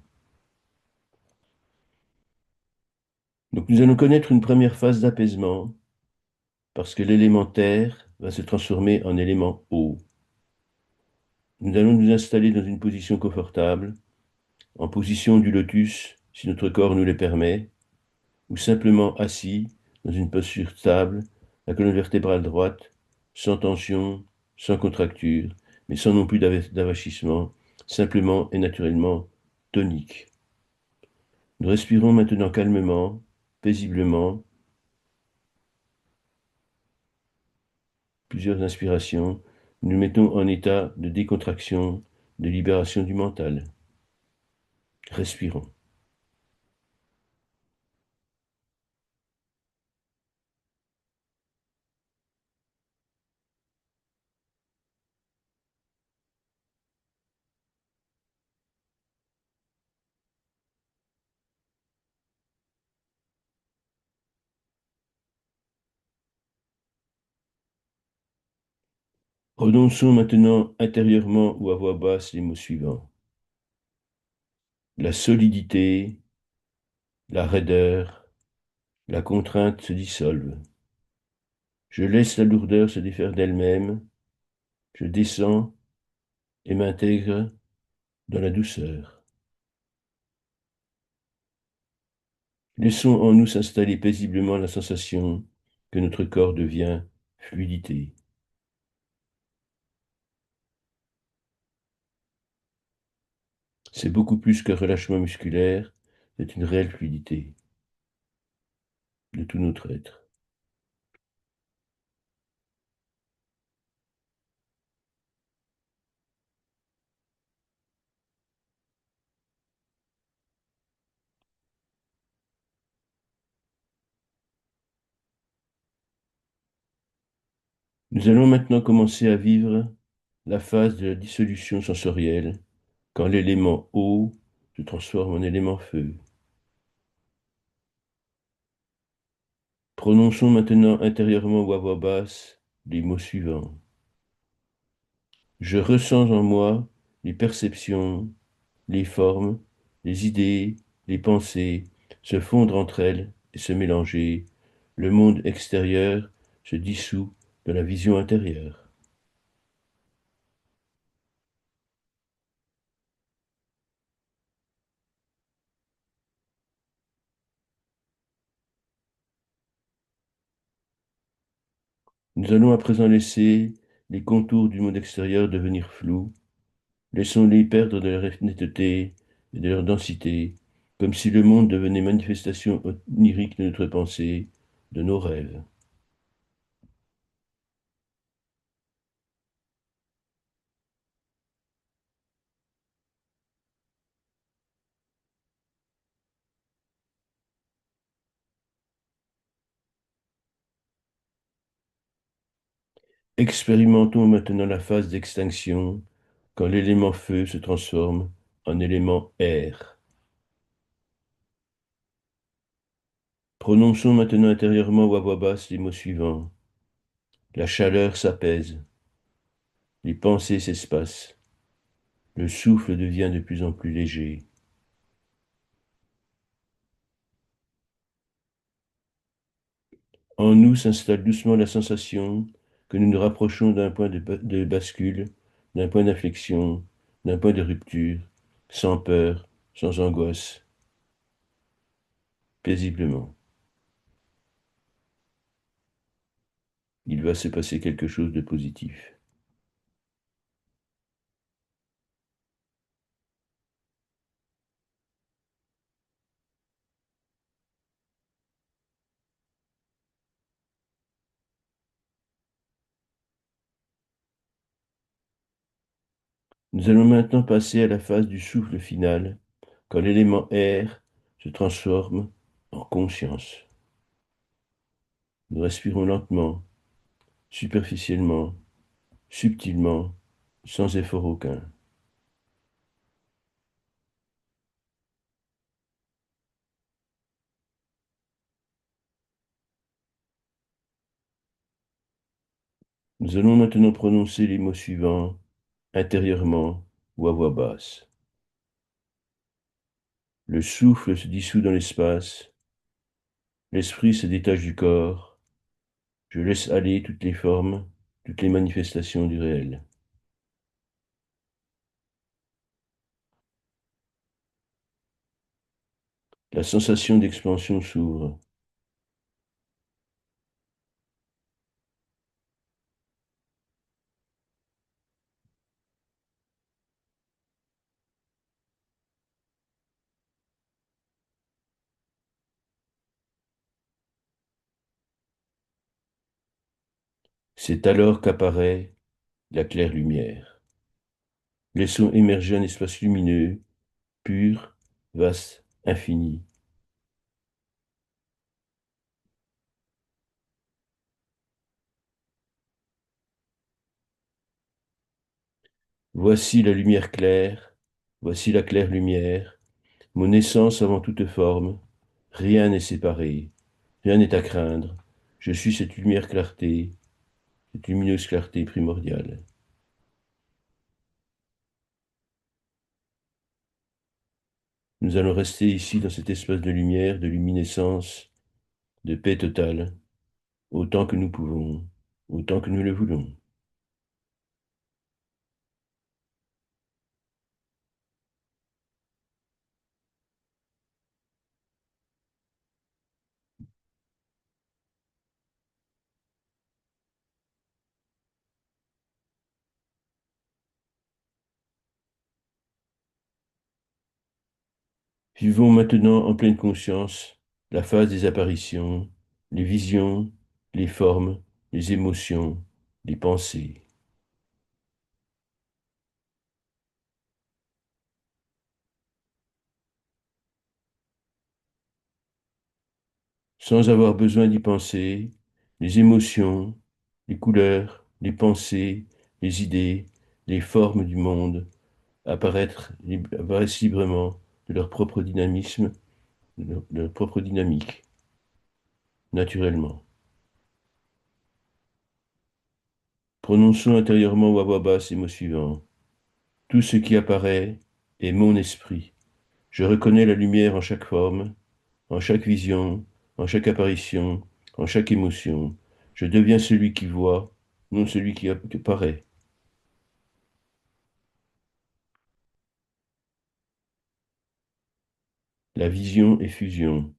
Donc nous allons connaître une première phase d'apaisement parce que l'élément terre va se transformer en élément eau. Nous allons nous installer dans une position confortable, en position du lotus, si notre corps nous le permet, ou simplement assis, dans une posture stable, la colonne vertébrale droite, sans tension, sans contracture, mais sans non plus d'avachissement, simplement et naturellement tonique. Nous respirons maintenant calmement, paisiblement, plusieurs inspirations, nous mettons en état de décontraction, de libération du mental. Respirons. Prononçons maintenant intérieurement ou à voix basse les mots suivants. La solidité, la raideur, la contrainte se dissolvent. Je laisse la lourdeur se défaire d'elle-même, je descends et m'intègre dans la douceur. Laissons en nous s'installer paisiblement la sensation que notre corps devient fluidité. C'est beaucoup plus qu'un relâchement musculaire, c'est une réelle fluidité de tout notre être. Nous allons maintenant commencer à vivre la phase de la dissolution sensorielle, quand l'élément eau se transforme en élément feu. Prononçons maintenant intérieurement ou à voix basse les mots suivants. Je ressens en moi les perceptions, les formes, les idées, les pensées se fondre entre elles et se mélanger. Le monde extérieur se dissout dans la vision intérieure. Nous allons à présent laisser les contours du monde extérieur devenir flous. Laissons-les perdre de leur netteté et de leur densité comme si le monde devenait manifestation onirique de notre pensée, de nos rêves. Expérimentons maintenant la phase d'extinction, quand l'élément feu se transforme en élément air. Prononçons maintenant intérieurement ou à voix basse les mots suivants. La chaleur s'apaise, les pensées s'espacent, le souffle devient de plus en plus léger. En nous s'installe doucement la sensation que nous nous rapprochons d'un point de bascule, d'un point d'inflexion, d'un point de rupture, sans peur, sans angoisse, paisiblement. Il va se passer quelque chose de positif. Nous allons maintenant passer à la phase du souffle final, quand l'élément air se transforme en conscience. Nous respirons lentement, superficiellement, subtilement, sans effort aucun. Nous allons maintenant prononcer les mots suivants, intérieurement ou à voix basse. Le souffle se dissout dans l'espace, l'esprit se détache du corps, je laisse aller toutes les formes, toutes les manifestations du réel. La sensation d'expansion s'ouvre. C'est alors qu'apparaît la claire lumière. Laissons émerger un espace lumineux, pur, vaste, infini. Voici la lumière claire, voici la claire lumière, mon essence avant toute forme, rien n'est séparé, rien n'est à craindre, je suis cette lumière clarté, cette lumineuse clarté primordiale. Nous allons rester ici dans cet espace de lumière, de luminescence, de paix totale, autant que nous pouvons, autant que nous le voulons. Vivons maintenant en pleine conscience la phase des apparitions, les visions, les formes, les émotions, les pensées. Sans avoir besoin d'y penser, les émotions, les couleurs, les pensées, les idées, les formes du monde apparaissent librement de leur propre dynamisme, de leur propre dynamique, naturellement. Prononçons intérieurement ou à voix basse les mots suivants. Tout ce qui apparaît est mon esprit. Je reconnais la lumière en chaque forme, en chaque vision, en chaque apparition, en chaque émotion. Je deviens celui qui voit, non celui qui apparaît. La vision est fusion.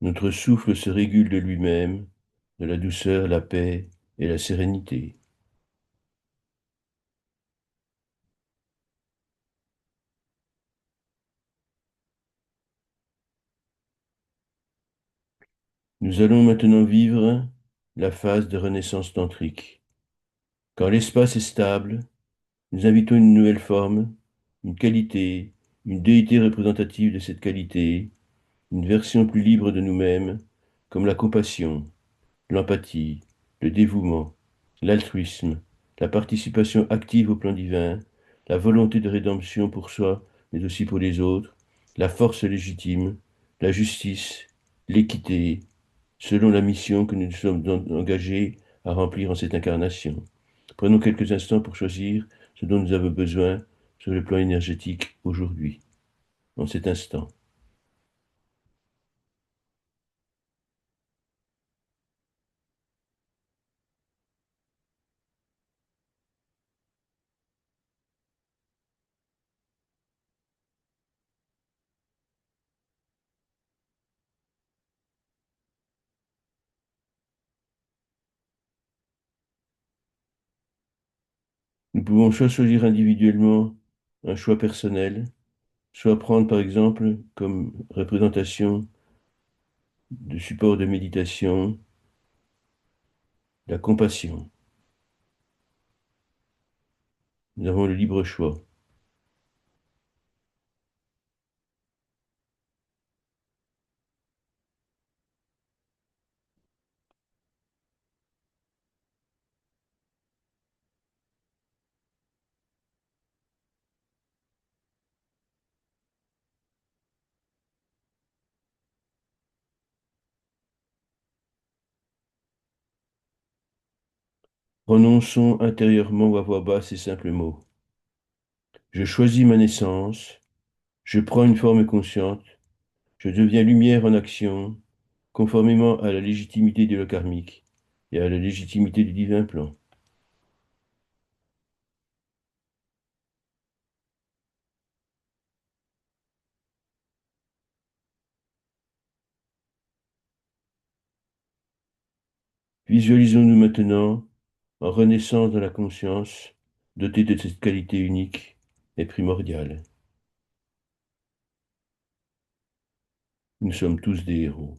Notre souffle se régule de lui-même, de la douceur, la paix et la sérénité. Nous allons maintenant vivre la phase de renaissance tantrique. Quand l'espace est stable, nous invitons une nouvelle forme, une qualité, une déité représentative de cette qualité, une version plus libre de nous-mêmes, comme la compassion, l'empathie, le dévouement, l'altruisme, la participation active au plan divin, la volonté de rédemption pour soi, mais aussi pour les autres, la force légitime, la justice, l'équité, selon la mission que nous nous sommes engagés à remplir en cette incarnation. Prenons quelques instants pour choisir ce dont nous avons besoin sur le plan énergétique aujourd'hui, en cet instant. Nous pouvons soit choisir individuellement un choix personnel, soit prendre par exemple comme représentation de support de méditation la compassion. Nous avons le libre choix. Prononçons intérieurement ou à voix basse ces simples mots. Je choisis ma naissance, je prends une forme consciente, je deviens lumière en action, conformément à la légitimité de le karmique et à la légitimité du divin plan. Visualisons-nous maintenant en renaissance dans la conscience, dotée de cette qualité unique et primordiale. Nous sommes tous des héros.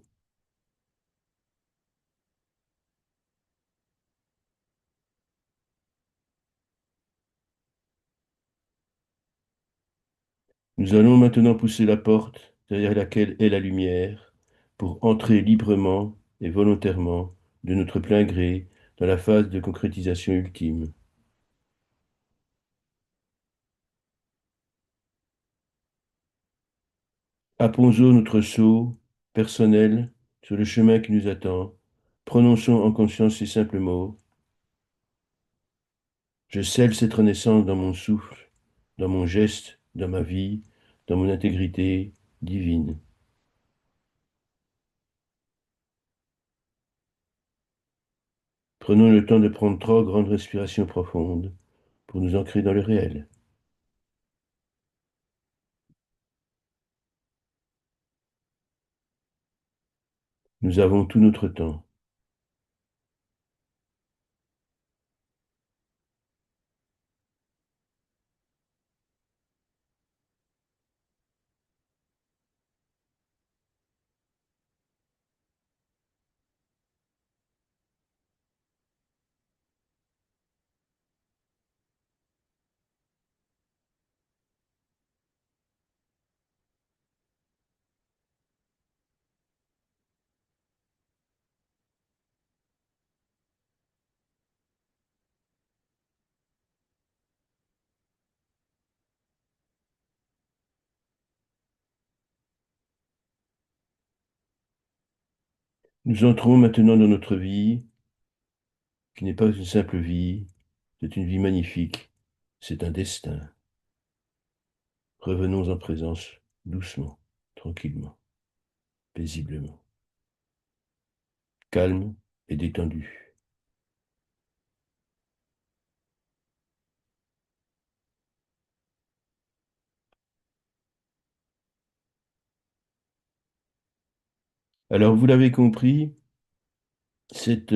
Nous allons maintenant pousser la porte derrière laquelle est la lumière pour entrer librement et volontairement de notre plein gré dans la phase de concrétisation ultime. Apposons notre saut personnel sur le chemin qui nous attend. Prononçons en conscience ces simples mots. Je scelle cette renaissance dans mon souffle, dans mon geste, dans ma vie, dans mon intégrité divine. Prenons le temps de prendre 3 grandes respirations profondes pour nous ancrer dans le réel. Nous avons tout notre temps. Nous entrons maintenant dans notre vie, qui n'est pas une simple vie, c'est une vie magnifique, c'est un destin. Revenons en présence, doucement, tranquillement, paisiblement, calme et détendu. Alors, vous l'avez compris, cette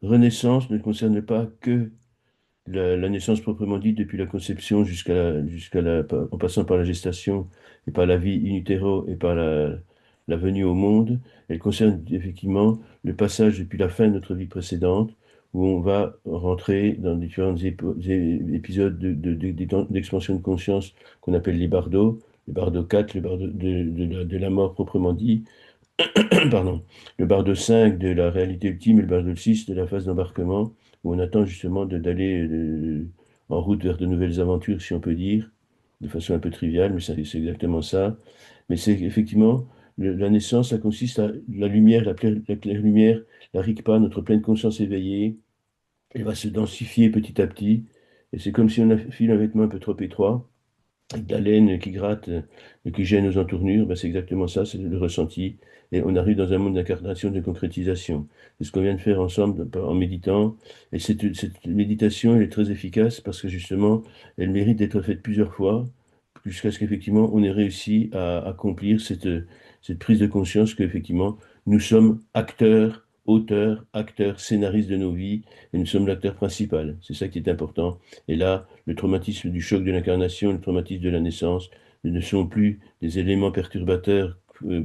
renaissance ne concerne pas que la naissance proprement dite, depuis la conception en passant par la gestation et par la vie in utero et par la venue au monde. Elle concerne effectivement le passage depuis la fin de notre vie précédente, où on va rentrer dans différents épisodes d'expansion de conscience qu'on appelle les bardos 4, le bardo de la mort proprement dit, pardon, le bardo 5 de la réalité ultime et le bardo 6 de la phase d'embarquement, où on attend justement d'aller en route vers de nouvelles aventures, si on peut dire, de façon un peu triviale, mais c'est exactement ça. Mais c'est effectivement, la naissance, ça consiste à la lumière, la claire lumière, la rikpa, notre pleine conscience éveillée, elle va se densifier petit à petit, et c'est comme si on a filé un vêtement un peu trop étroit, avec de la laine qui gratte et qui gêne aux entournures, ben c'est exactement ça, c'est le ressenti. Et on arrive dans un monde d'incarnation, de concrétisation. C'est ce qu'on vient de faire ensemble en méditant. Et cette méditation, elle est très efficace parce que justement, elle mérite d'être faite plusieurs fois jusqu'à ce qu'effectivement, on ait réussi à accomplir cette prise de conscience qu'effectivement, nous sommes acteurs, auteurs, acteurs, scénaristes de nos vies et nous sommes l'acteur principal. C'est ça qui est important. Et là, le traumatisme du choc de l'incarnation, le traumatisme de la naissance ne sont plus des éléments perturbateurs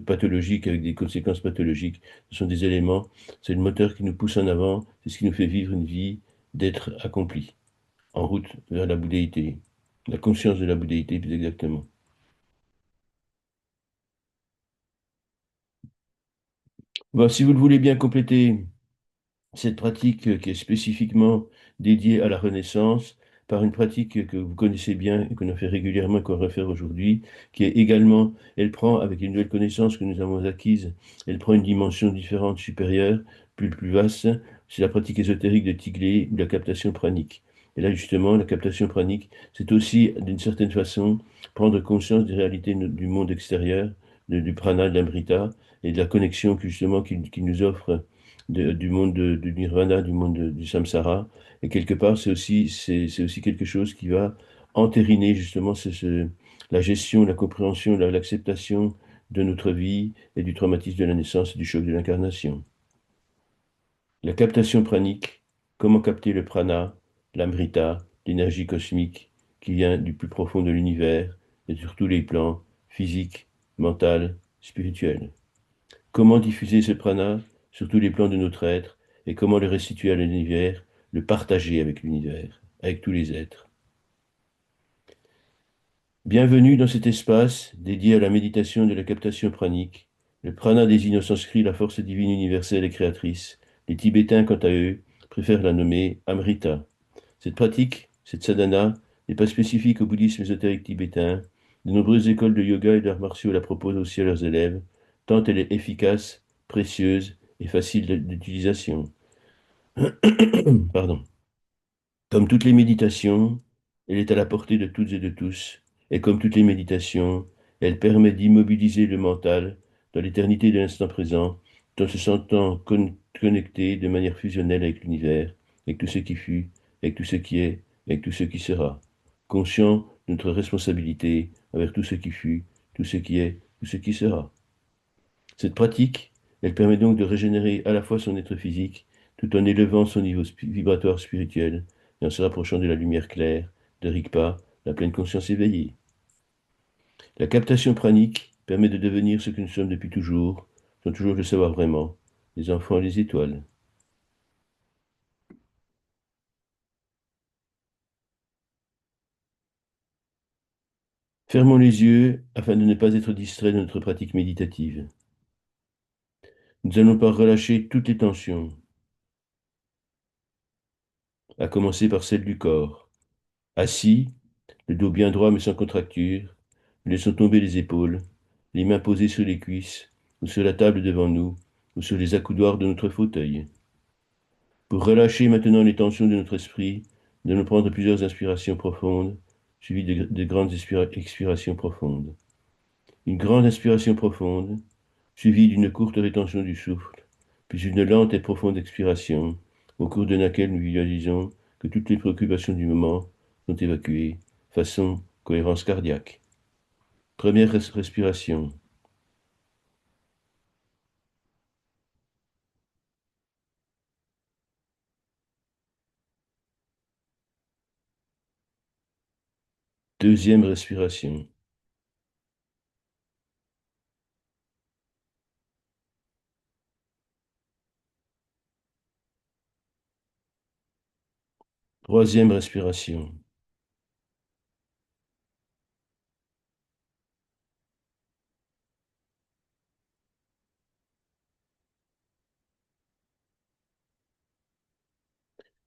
pathologiques avec des conséquences pathologiques. Ce sont des éléments, c'est le moteur qui nous pousse en avant, c'est ce qui nous fait vivre une vie d'être accompli, en route vers la bouddhéité, la conscience de la bouddhéité plus exactement. Bon, si vous le voulez bien compléter cette pratique qui est spécifiquement dédiée à la Renaissance, par une pratique que vous connaissez bien et qu'on a fait régulièrement et qu'on va faire aujourd'hui, qui est également, elle prend, avec les nouvelles connaissances que nous avons acquises, elle prend une dimension différente, supérieure, plus vaste. C'est la pratique ésotérique de Tigler ou la captation pranique. Et là, justement, la captation pranique, c'est aussi, d'une certaine façon, prendre conscience des réalités du monde extérieur, du prana, de l'amrita, et de la connexion justement qu'il nous offre du monde du nirvana, du monde du samsara. Et quelque part, c'est aussi quelque chose qui va entériner justement la gestion, la compréhension, l'acceptation de notre vie et du traumatisme de la naissance et du choc de l'incarnation. La captation pranique, comment capter le prana, l'amrita, l'énergie cosmique qui vient du plus profond de l'univers et sur tous les plans, physique, mental, spirituel. Comment diffuser ce prana sur tous les plans de notre être et comment le restituer à l'univers, le partager avec l'univers, avec tous les êtres. Bienvenue dans cet espace dédié à la méditation de la captation pranique. Le prana désigne au sanskrit la force divine universelle et créatrice. Les Tibétains, quant à eux, préfèrent la nommer Amrita. Cette pratique, cette sadhana, n'est pas spécifique au bouddhisme ésotérique tibétain. De nombreuses écoles de yoga et d'arts martiaux la proposent aussi à leurs élèves, tant elle est efficace, précieuse et facile d'utilisation. Pardon. Comme toutes les méditations, elle est à la portée de toutes et de tous, et comme toutes les méditations, elle permet d'immobiliser le mental dans l'éternité de l'instant présent, tout en se sentant connecté de manière fusionnelle avec l'univers, avec tout ce qui fut, avec tout ce qui est, avec tout ce qui sera, conscient de notre responsabilité envers tout ce qui fut, tout ce qui est, tout ce qui sera. Cette pratique, elle permet donc de régénérer à la fois son être physique, tout en élevant son niveau vibratoire spirituel et en se rapprochant de la lumière claire, de Rigpa, la pleine conscience éveillée. La captation pranique permet de devenir ce que nous sommes depuis toujours, sans toujours le savoir vraiment, les enfants et les étoiles. Fermons les yeux afin de ne pas être distraits de notre pratique méditative. Nous allons pas relâcher toutes les tensions, à commencer par celle du corps. Assis, le dos bien droit mais sans contracture, nous laissons tomber les épaules, les mains posées sur les cuisses, ou sur la table devant nous, ou sur les accoudoirs de notre fauteuil. Pour relâcher maintenant les tensions de notre esprit, nous allons prendre plusieurs inspirations profondes, suivies de grandes expirations profondes. Une grande inspiration profonde, suivie d'une courte rétention du souffle, puis une lente et profonde expiration, au cours de laquelle nous visualisons que toutes les préoccupations du moment sont évacuées, façon cohérence cardiaque. Première respiration. Deuxième respiration. Troisième respiration.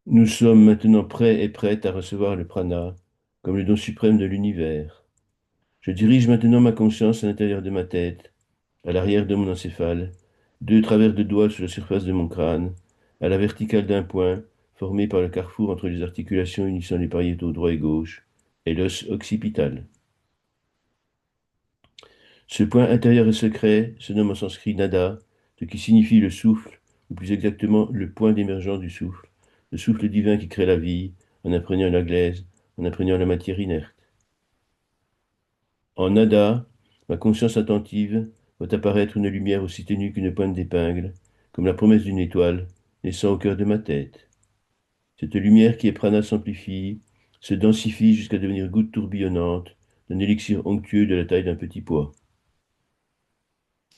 Nous sommes maintenant prêts et prêtes à recevoir le prana comme le don suprême de l'univers. Je dirige maintenant ma conscience à l'intérieur de ma tête, à l'arrière de mon encéphale, deux travers de doigts sur la surface de mon crâne, à la verticale d'un point, formé par le carrefour entre les articulations unissant les pariétaux droit et gauche, et l'os occipital. Ce point intérieur et secret se nomme en sanskrit nada, ce qui signifie le souffle, ou plus exactement le point d'émergence du souffle, le souffle divin qui crée la vie, en imprégnant la glaise, en imprégnant la matière inerte. En nada, ma conscience attentive voit apparaître une lumière aussi ténue qu'une pointe d'épingle, comme la promesse d'une étoile, naissant au cœur de ma tête. Cette lumière qui est prana s'amplifie, se densifie jusqu'à devenir goutte tourbillonnante d'un élixir onctueux de la taille d'un petit pois.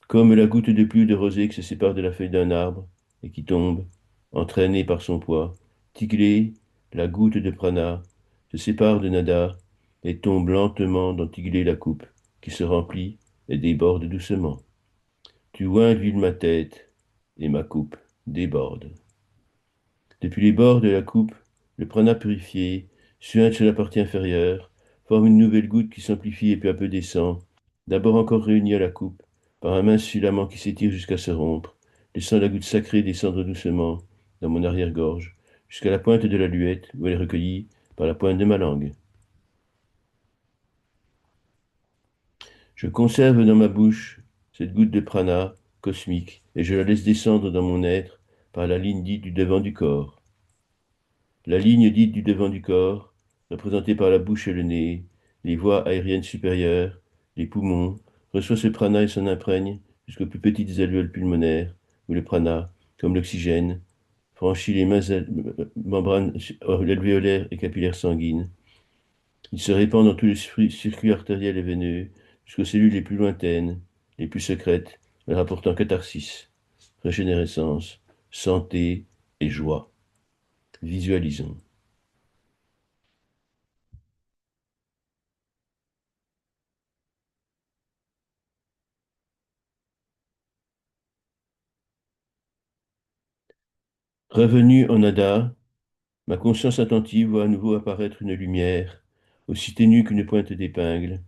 Comme la goutte de pluie de rosée qui se sépare de la feuille d'un arbre et qui tombe, entraînée par son poids, Tiglé, la goutte de prana, se sépare de Nada et tombe lentement dans Tiglé la coupe, qui se remplit et déborde doucement. Tu oins d'huile ma tête et ma coupe déborde. Depuis les bords de la coupe, le prana purifié suinte sur la partie inférieure, forme une nouvelle goutte qui s'amplifie et peu à peu descend, d'abord encore réunie à la coupe, par un mince filament qui s'étire jusqu'à se rompre, laissant la goutte sacrée descendre doucement dans mon arrière-gorge, jusqu'à la pointe de la luette où elle est recueillie par la pointe de ma langue. Je conserve dans ma bouche cette goutte de prana cosmique et je la laisse descendre dans mon être par la ligne dite du devant du corps. La ligne dite du devant du corps, représentée par la bouche et le nez, les voies aériennes supérieures, les poumons, reçoit ce prana et s'en imprègne jusqu'aux plus petites alvéoles pulmonaires, où le prana, comme l'oxygène, franchit les membranes alvéolaires et capillaires sanguines. Il se répand dans tous les circuits artériels et veineux, jusqu'aux cellules les plus lointaines, les plus secrètes, leur apportant catharsis, régénérescence, santé et joie. Visualisons. Revenu en Ada, ma conscience attentive voit à nouveau apparaître une lumière, aussi ténue qu'une pointe d'épingle,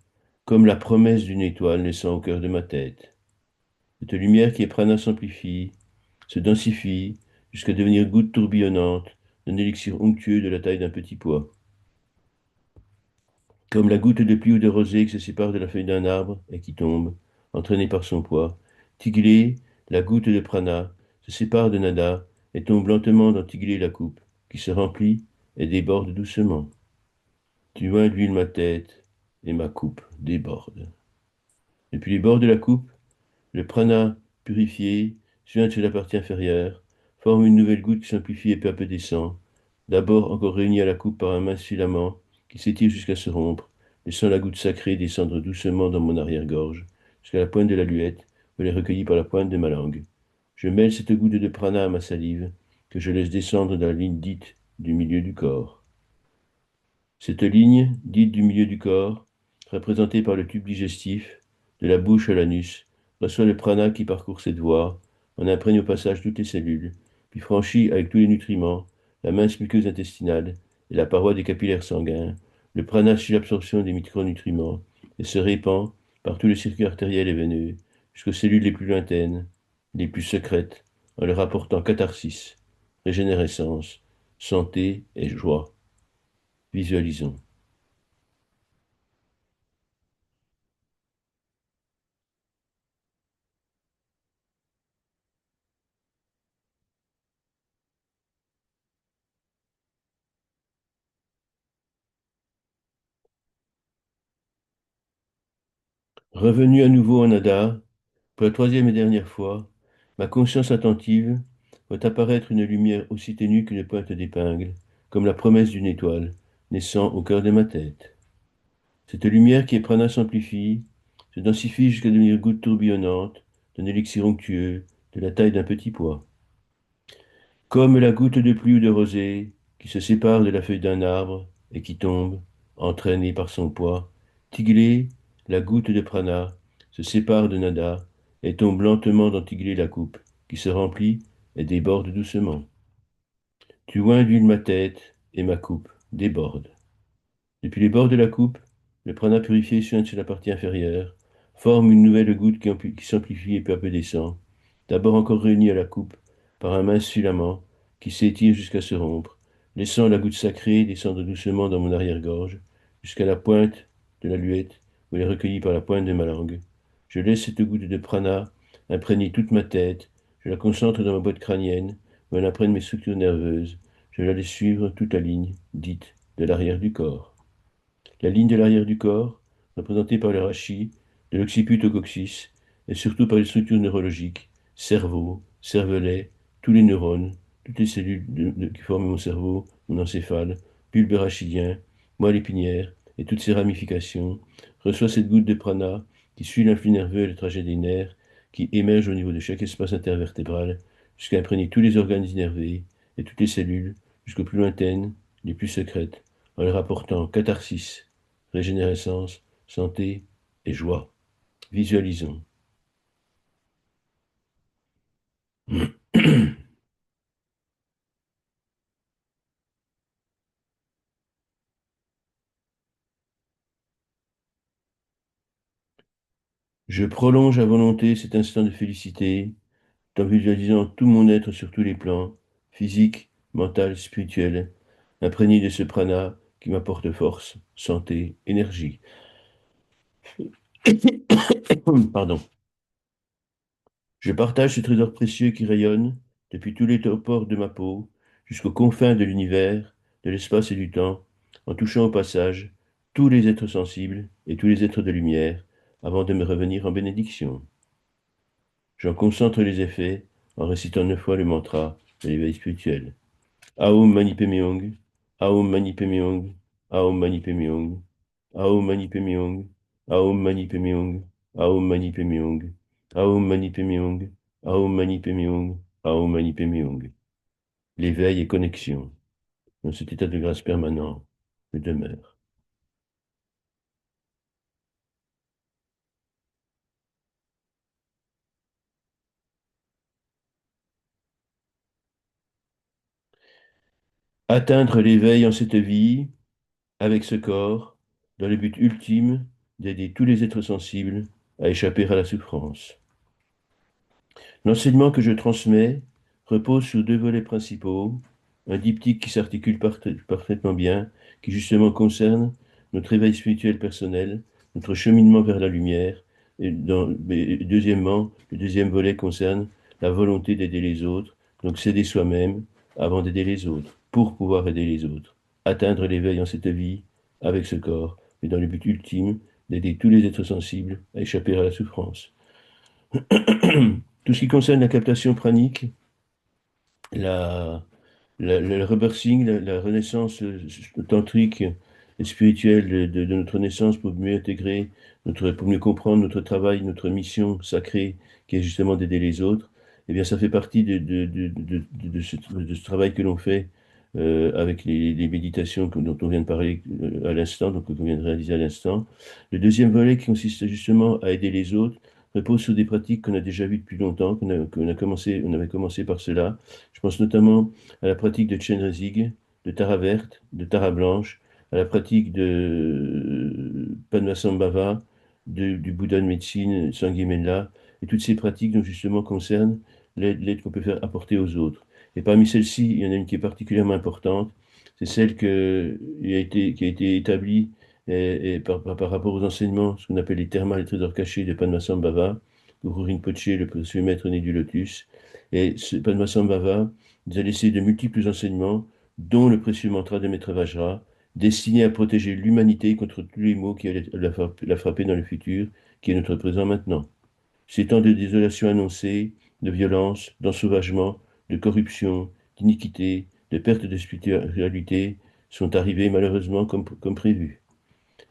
comme la promesse d'une étoile naissant au cœur de ma tête. Cette lumière qui est prana s'amplifie, se densifie, jusqu'à devenir goutte tourbillonnante d'un élixir onctueux de la taille d'un petit pois. Comme la goutte de pluie ou de rosée qui se sépare de la feuille d'un arbre et qui tombe, entraînée par son poids, Tiglé, la goutte de prana, se sépare de Nada et tombe lentement dans Tiglé la coupe, qui se remplit et déborde doucement. Tu vois d'huile ma tête et ma coupe déborde. Depuis les bords de la coupe, le prana purifié suinte sur la partie inférieure, forme une nouvelle goutte qui s'amplifie et peu à peu descend, d'abord encore réunie à la coupe par un mince filament qui s'étire jusqu'à se rompre, laissant la goutte sacrée descendre doucement dans mon arrière-gorge, jusqu'à la pointe de la luette, où elle est recueillie par la pointe de ma langue. Je mêle cette goutte de prana à ma salive, que je laisse descendre dans la ligne dite du milieu du corps. Cette ligne, dite du milieu du corps, représentée par le tube digestif, de la bouche à l'anus, reçoit le prana qui parcourt cette voie, en imprègne au passage toutes les cellules, puis franchit avec tous les nutriments la mince muqueuse intestinale et la paroi des capillaires sanguins. Le prana suit l'absorption des micronutriments et se répand par tous les circuits artériels et veineux, jusqu'aux cellules les plus lointaines, les plus secrètes, en leur apportant catharsis, régénérescence, santé et joie. Visualisons. Revenu à nouveau en Ada, pour la troisième et dernière fois, ma conscience attentive voit apparaître une lumière aussi ténue qu'une pointe d'épingle, comme la promesse d'une étoile, naissant au cœur de ma tête. Cette lumière qui est prana s'amplifie, se densifie jusqu'à devenir goutte tourbillonnante d'un élixir onctueux de la taille d'un petit pois. Comme la goutte de pluie ou de rosée qui se sépare de la feuille d'un arbre et qui tombe, entraînée par son poids, Tiglé, la goutte de prana, se sépare de Nada et tombe lentement dans Tiglé la coupe, qui se remplit et déborde doucement. Tu oins d'huile ma tête et ma coupe déborde. Depuis les bords de la coupe, le prana purifié suinte sur la partie inférieure, forme une nouvelle goutte qui s'amplifie et peu à peu descend, d'abord encore réunie à la coupe par un mince filament qui s'étire jusqu'à se rompre, laissant la goutte sacrée descendre doucement dans mon arrière-gorge, jusqu'à la pointe de la luette où elle est recueillie par la pointe de ma langue. Je laisse cette goutte de prana imprégner toute ma tête, je la concentre dans ma boîte crânienne, où elle imprègne mes structures nerveuses, je la laisse suivre toute la ligne, dite, de l'arrière du corps. La ligne de l'arrière du corps, représentée par le rachis, de l'occiput au coccyx, et surtout par les structures neurologiques, cerveau, cervelet, tous les neurones, toutes les cellules qui forment mon cerveau, mon encéphale, bulbe rachidien, moelle épinière, et toutes ses ramifications, reçoit cette goutte de prana qui suit l'influx nerveux et le trajet des nerfs, qui émerge au niveau de chaque espace intervertébral, jusqu'à imprégner tous les organes innervés et toutes les cellules, jusqu'aux plus lointaines, les plus secrètes, en leur apportant catharsis, régénérescence, santé et joie. Visualisons. Je prolonge à volonté cet instant de félicité, en visualisant tout mon être sur tous les plans, physique, mental, spirituel, imprégné de ce prana qui m'apporte force, santé, énergie. Pardon. Je partage ce trésor précieux qui rayonne depuis tous les pores de ma peau jusqu'aux confins de l'univers, de l'espace et du temps, en touchant au passage tous les êtres sensibles et tous les êtres de lumière, avant de me revenir en bénédiction. J'en concentre les effets en récitant 9 fois le mantra de l'éveil spirituel. Aum Mani Padme Hum, Aum Mani Padme Hum, Aum Mani Padme Hum, Aum Mani Padme Hum, Aum Mani Padme Hum, Aum Mani Padme Hum, Aum Mani Padme Hum, Aum Mani Padme Hum, Aum Mani Padme Hum. L'éveil et connexion, dans cet état de grâce permanent, je demeure. Atteindre l'éveil en cette vie, avec ce corps, dans le but ultime d'aider tous les êtres sensibles à échapper à la souffrance. L'enseignement que je transmets repose sur deux volets principaux, un diptyque qui s'articule parfaitement bien, qui justement concerne notre éveil spirituel personnel, notre cheminement vers la lumière, mais deuxièmement, le deuxième volet concerne la volonté d'aider les autres, donc s'aider soi-même avant d'aider les autres, pour pouvoir aider les autres, atteindre l'éveil en cette vie avec ce corps, mais dans le but ultime d'aider tous les êtres sensibles à échapper à la souffrance. Tout ce qui concerne la captation pranique, la, le rebirthing, la renaissance tantrique et spirituelle de notre naissance pour mieux intégrer, pour mieux comprendre notre travail, notre mission sacrée, qui est justement d'aider les autres, eh bien, ça fait partie de ce travail que l'on fait avec les méditations dont on vient de parler à l'instant, donc qu'on vient de réaliser à l'instant. Le deuxième volet qui consiste justement à aider les autres repose sur des pratiques qu'on a déjà vues depuis longtemps, on avait commencé par cela. Je pense notamment à la pratique de Chenrezig, de Tara verte, de Tara blanche, à la pratique de Padmasambhava, du Bouddha de médecine, Sanghya et toutes ces pratiques dont justement concernent l'aide qu'on peut faire apporter aux autres. Et parmi celles-ci, il y en a une qui est particulièrement importante, c'est celle qui a été établie par rapport aux enseignements, ce qu'on appelle les termas, les trésors cachés de Padmasambhava, Guru Rinpoche, le précieux maître né du lotus. Et ce Padmasambhava nous a laissé de multiples enseignements, dont le précieux mantra de Maître Vajra, destiné à protéger l'humanité contre tous les maux qui allaient la frapper dans le futur, qui est notre présent maintenant. Ces temps de désolation annoncée, de violence, d'ensauvagement, de corruption, d'iniquité, de perte de spiritualité sont arrivés malheureusement comme prévu.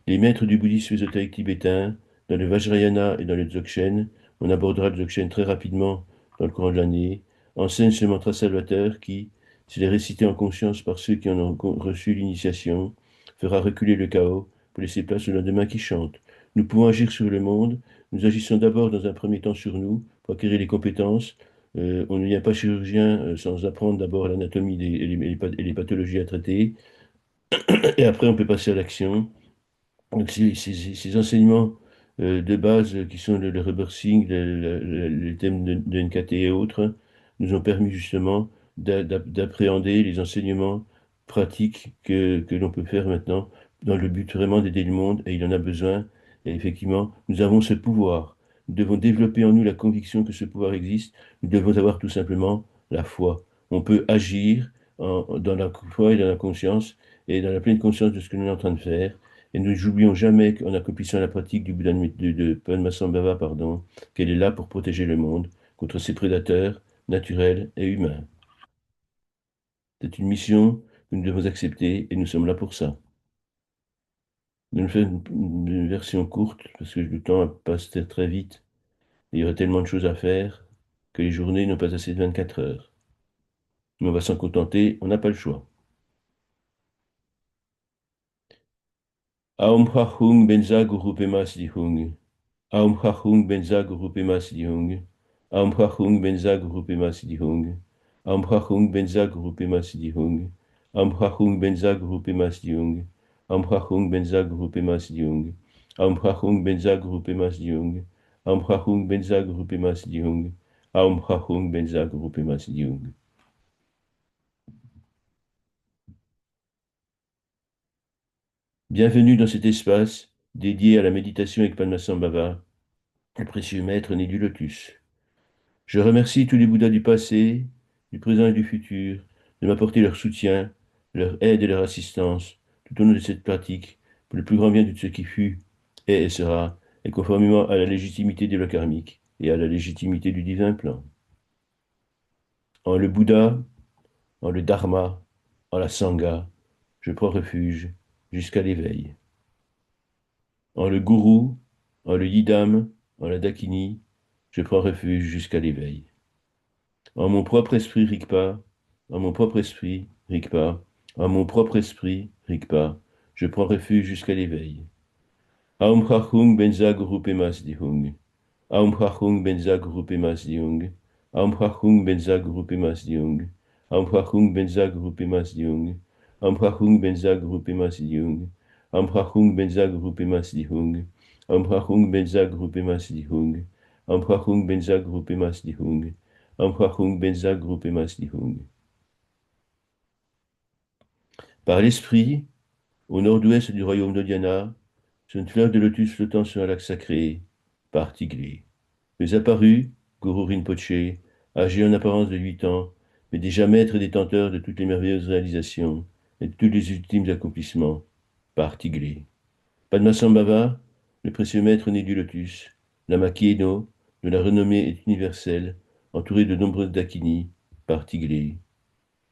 Les maîtres du bouddhisme ésotérique tibétain, dans le Vajrayana et dans le Dzogchen, on abordera le Dzogchen très rapidement dans le courant de l'année, enseignent ce mantra salvateur qui, s'il est récité en conscience par ceux qui en ont reçu l'initiation, fera reculer le chaos pour laisser place au lendemain qui chante. Nous pouvons agir sur le monde, nous agissons d'abord dans un premier temps sur nous pour acquérir les compétences. On ne devient pas chirurgien sans apprendre d'abord l'anatomie et les pathologies à traiter, et après on peut passer à l'action. Donc, ces enseignements de base qui sont le reversing, les thèmes de NKT et autres, nous ont permis justement d'appréhender les enseignements pratiques que l'on peut faire maintenant dans le but vraiment d'aider le monde, et il en a besoin. Et effectivement, nous avons ce pouvoir. Nous devons développer en nous la conviction que ce pouvoir existe. Nous devons avoir tout simplement la foi. On peut agir dans la foi et dans la conscience, et dans la pleine conscience de ce que nous sommes en train de faire. Et nous n'oublions jamais qu'en accomplissant la pratique du Bouddha de Padmasambhava, pardon, qu'elle est là pour protéger le monde contre ses prédateurs naturels et humains. C'est une mission que nous devons accepter et nous sommes là pour ça. Nous allons faire une version courte parce que le temps passe très vite et il y aurait tellement de choses à faire que les journées n'ont pas assez de 24 heures. Mais on va s'en contenter, on n'a pas le choix. Aum Hung Benza Guru Pema Hung. Aum Hung Benza Guru Pema Hung. Aum Hung Benza Guru Pema Hung. Aum Hung Benza Guru Pema Hung. Aum Hung Benza Guru Pema Hung. Aum Hung Benza Guru Pema Hung. Aum Hung Benza Guru Pema Hung. Aum Hung Benza Guru Pema Hung. Aum Hung Benza Guru Pema Hung. Bienvenue dans cet espace dédié à la méditation avec Padmasambhava, le précieux maître né du lotus. Je remercie tous les Bouddhas du passé, du présent et du futur de m'apporter leur soutien, leur aide et leur assistance tout au long de cette pratique pour le plus grand bien de ce qui fut, est et sera, et conformément à la légitimité des lois karmiques et à la légitimité du divin plan. En le Bouddha, en le Dharma, en la Sangha, je prends refuge jusqu'à l'éveil. En le Gourou, en le Yidam, en la Dakini, je prends refuge jusqu'à l'éveil. En mon propre esprit, Rigpa, en mon propre esprit, Rigpa, en mon propre esprit, Rigpa, je prends refuge jusqu'à l'éveil. Aum Hachung Benza Guru Pemas Dihung. Aum Hachung Benza Guru Pemas Dihung. Aum Hachung Benza Guru Pemas Dihung. Aum Hachung Benza Guru Pemas Dihung. Aum Hachung Benza Guru Pemas Dihung. Aum Hachung Benza Guru Pemas Dihung. Aum Hachung Benza Guru Pemas Dihung. Aum Hachung Benza Guru Pemas Dihung. Aum Hachung Benza Guru Pemas Dihung. Par l'esprit, au nord-ouest du royaume d'Odiana, sur une fleur de lotus flottant sur un lac sacré, par Tiglé. Les apparus, Guru Rinpoché, âgé en apparence de 8 ans, mais déjà maître et détenteur de toutes les merveilleuses réalisations et de tous les ultimes accomplissements, par Tiglé. Padmasambhava, le précieux maître né du lotus, Lama Kieno, de la renommée universelle, entouré de nombreuses dakinis, par Tiglé.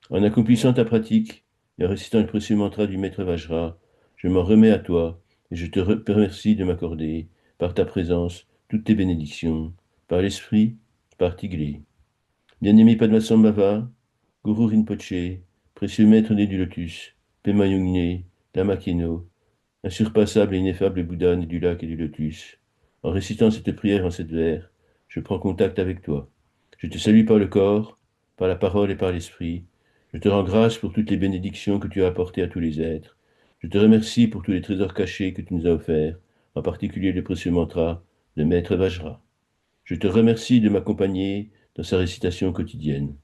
En accomplissant ta pratique et en récitant le précieux mantra du maître Vajra, je m'en remets à toi et je te remercie de m'accorder, par ta présence, toutes tes bénédictions, par l'esprit, par Tiglé. Bien-aimé Padmasambhava, Guru Rinpoché, précieux maître né du lotus, Pema Yungne, Lama Keno, insurpassable et ineffable Bouddha né du lac et du lotus, en récitant cette prière en 7 vers, je prends contact avec toi. Je te salue par le corps, par la parole et par l'esprit. Je te rends grâce pour toutes les bénédictions que tu as apportées à tous les êtres. Je te remercie pour tous les trésors cachés que tu nous as offerts, en particulier le précieux mantra de Maître Vajra. Je te remercie de m'accompagner dans sa récitation quotidienne.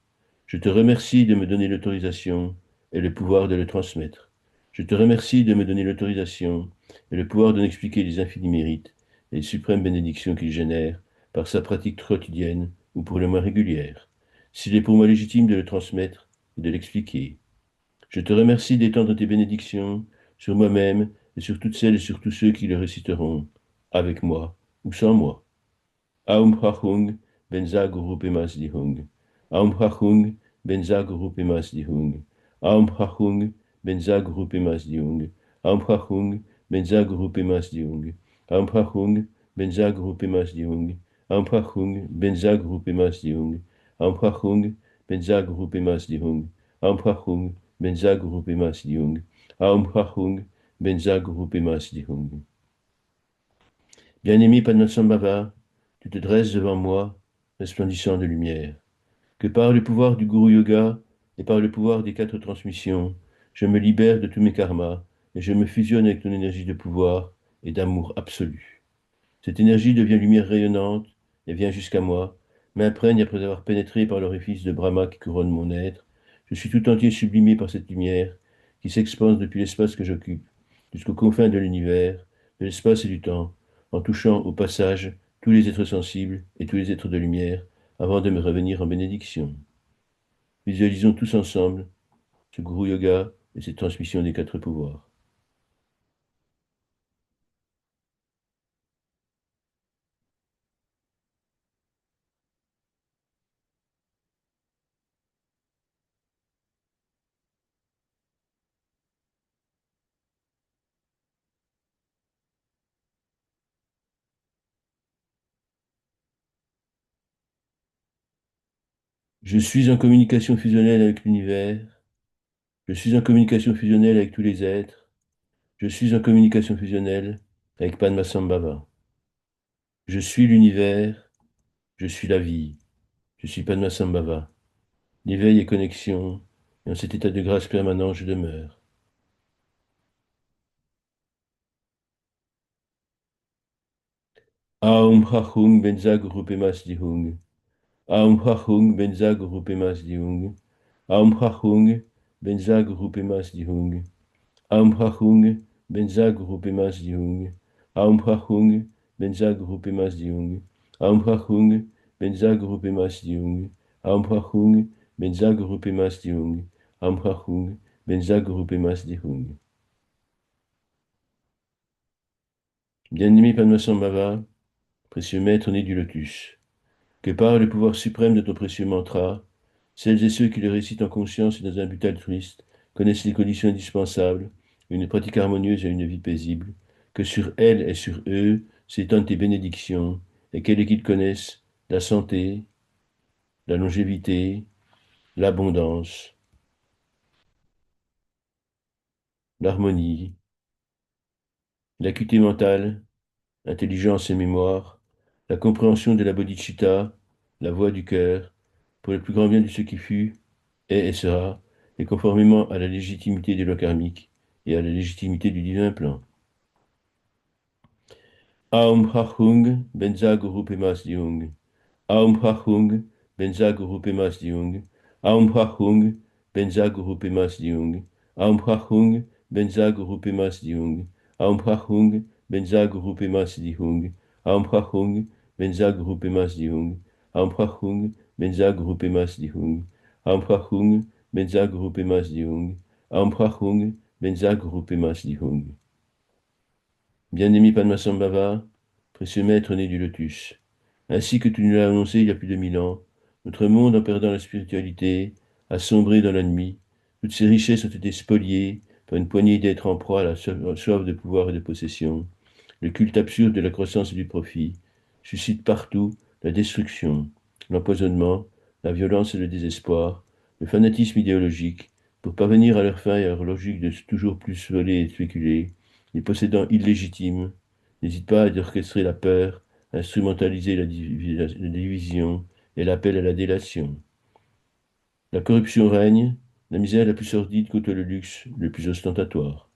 Je te remercie de me donner l'autorisation et le pouvoir de le transmettre. Je te remercie de me donner l'autorisation et le pouvoir d'en expliquer les infinis mérites et les suprêmes bénédictions qu'il génère par sa pratique quotidienne ou pour le moins régulière, s'il est pour moi légitime de le transmettre et de l'expliquer. Je te remercie d'étendre tes bénédictions sur moi-même et sur toutes celles et sur tous ceux qui le réciteront, avec moi ou sans moi. Aum Hachung Benza Guru Pemas Dihung. Aum Hachung Benza Guru Pemas Dihung. Aum Hachung Benza Guru Pemas Dihung. Aum Hachung Benza Guru Pemas Diung. Aum Prachung, Benza Guru Pemas Diung. Aum Prachung, Benza Guru Pemas Diung. Aum Prachung, Benza Guru Pemas Diung. Aum Prachung, Benza Guru Pemas Diung. Aum Prachung, Benza Guru Pemas Diung. Bien-aimé Padmasambhava, tu te dresses devant moi, resplendissant de lumière. Que par le pouvoir du Guru Yoga et par le pouvoir des quatre transmissions, je me libère de tous mes karmas et je me fusionne avec ton énergie de pouvoir et d'amour absolu. Cette énergie devient lumière rayonnante et vient jusqu'à moi, m'imprègne après avoir pénétré par l'orifice de Brahma qui couronne mon être. Je suis tout entier sublimé par cette lumière qui s'expanse depuis l'espace que j'occupe, jusqu'aux confins de l'univers, de l'espace et du temps, en touchant au passage tous les êtres sensibles et tous les êtres de lumière, avant de me revenir en bénédiction. Visualisons tous ensemble ce Guru Yoga et cette transmission des quatre pouvoirs. Je suis en communication fusionnelle avec l'univers. Je suis en communication fusionnelle avec tous les êtres. Je suis en communication fusionnelle avec Padmasambhava. Je suis l'univers. Je suis la vie. Je suis Padmasambhava. L'éveil et connexion. Et en cet état de grâce permanent, je demeure. Aum Hachung Benzag Rupemas Dihung. Aum Hachung Benzag Rupemas Dihung. Aum Hachung Benzag Rupemas Dihung. Aum Hachung Benzag Rupemas Dihung. Aum Hachung Benzag Rupemas Dihung. Aum Hachung Benzag Rupemas Dihung. Aum Hachung Benzag Rupemas Dihung. Aum Hachung Benzag Rupemas Dihung. Bien-aimé Padmasambhava, précieux maître né du lotus, que par le pouvoir suprême de ton précieux mantra, celles et ceux qui le récitent en conscience et dans un but altruiste connaissent les conditions indispensables, une pratique harmonieuse et une vie paisible, que sur elles et sur eux s'étendent tes bénédictions, et qu'ils connaissent la santé, la longévité, l'abondance, l'harmonie, l'acuité mentale, intelligence et mémoire, la compréhension de la bodhicitta, la voix du cœur, pour le plus grand bien de ce qui fut, est et sera, et conformément à la légitimité des lois karmiques et à la légitimité du divin plan. Aum Hachung Benza Guru Pemas Diung. Aum Hachung Benza Guru Pemas Diung. Aum Hachung Benza Guru Pemas Diung. Aum Hachung Benza Guru Pemas Diung. Aum Hachung Benza Guru Pemas Diung. Aum Hachung Benza Guru Pemas Diung. Aum Hachung Benza Guru Pemas Diung. Aum Hachung Benza Guru Pemas Diung. Aum Hachung Benza Guru Pemas Diung. Bien-aimé Padmasambhava, précieux maître né du lotus, ainsi que tu nous l'as annoncé il y a plus de 1000 ans, notre monde, en perdant la spiritualité, a sombré dans la nuit. Toutes ses richesses ont été spoliées par une poignée d'êtres en proie à la soif de pouvoir et de possession. Le culte absurde de la croissance et du profit suscite partout la destruction, l'empoisonnement, la violence et le désespoir, le fanatisme idéologique, pour parvenir à leur fin et à leur logique de toujours plus voler et spéculer. Les possédants illégitimes n'hésitent pas à orchestrer la peur, à instrumentaliser la division et l'appel à la délation. La corruption règne, la misère la plus sordide côtoie le luxe le plus ostentatoire.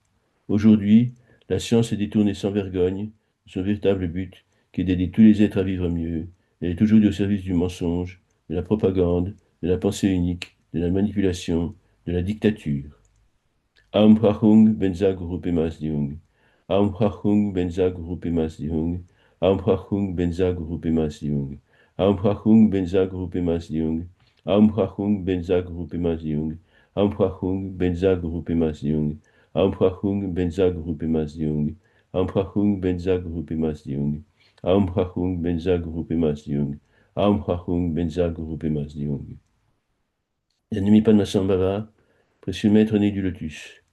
Aujourd'hui, la science est détournée sans vergogne de son véritable but, qui est d'aider tous les êtres à vivre mieux. Elle est toujours au service du mensonge, de la propagande, de la pensée unique, de la manipulation, de la dictature. Aum Hachung Benza Guru Pemas Diung. Aum Hachung Benza Guru Pemas Diung. Aum Hachung Benza Guru Pemas Diung. Aum Hachung Benza Guru Pemas Diung. Aum Hachung Benza Guru Pemas Diung. Aum Hachung Benza Guru Pemas Diung. Aum Hachung Benza Guru Pemas Diung. Aum Hachung Benza Guru Pemas Diung. Aum Hachung Benza Guru Pemas Diung. Aum Hachung Benza Guru Pemas Diung. Bien-aimé Padmasambhava, précieux maître né du lotus,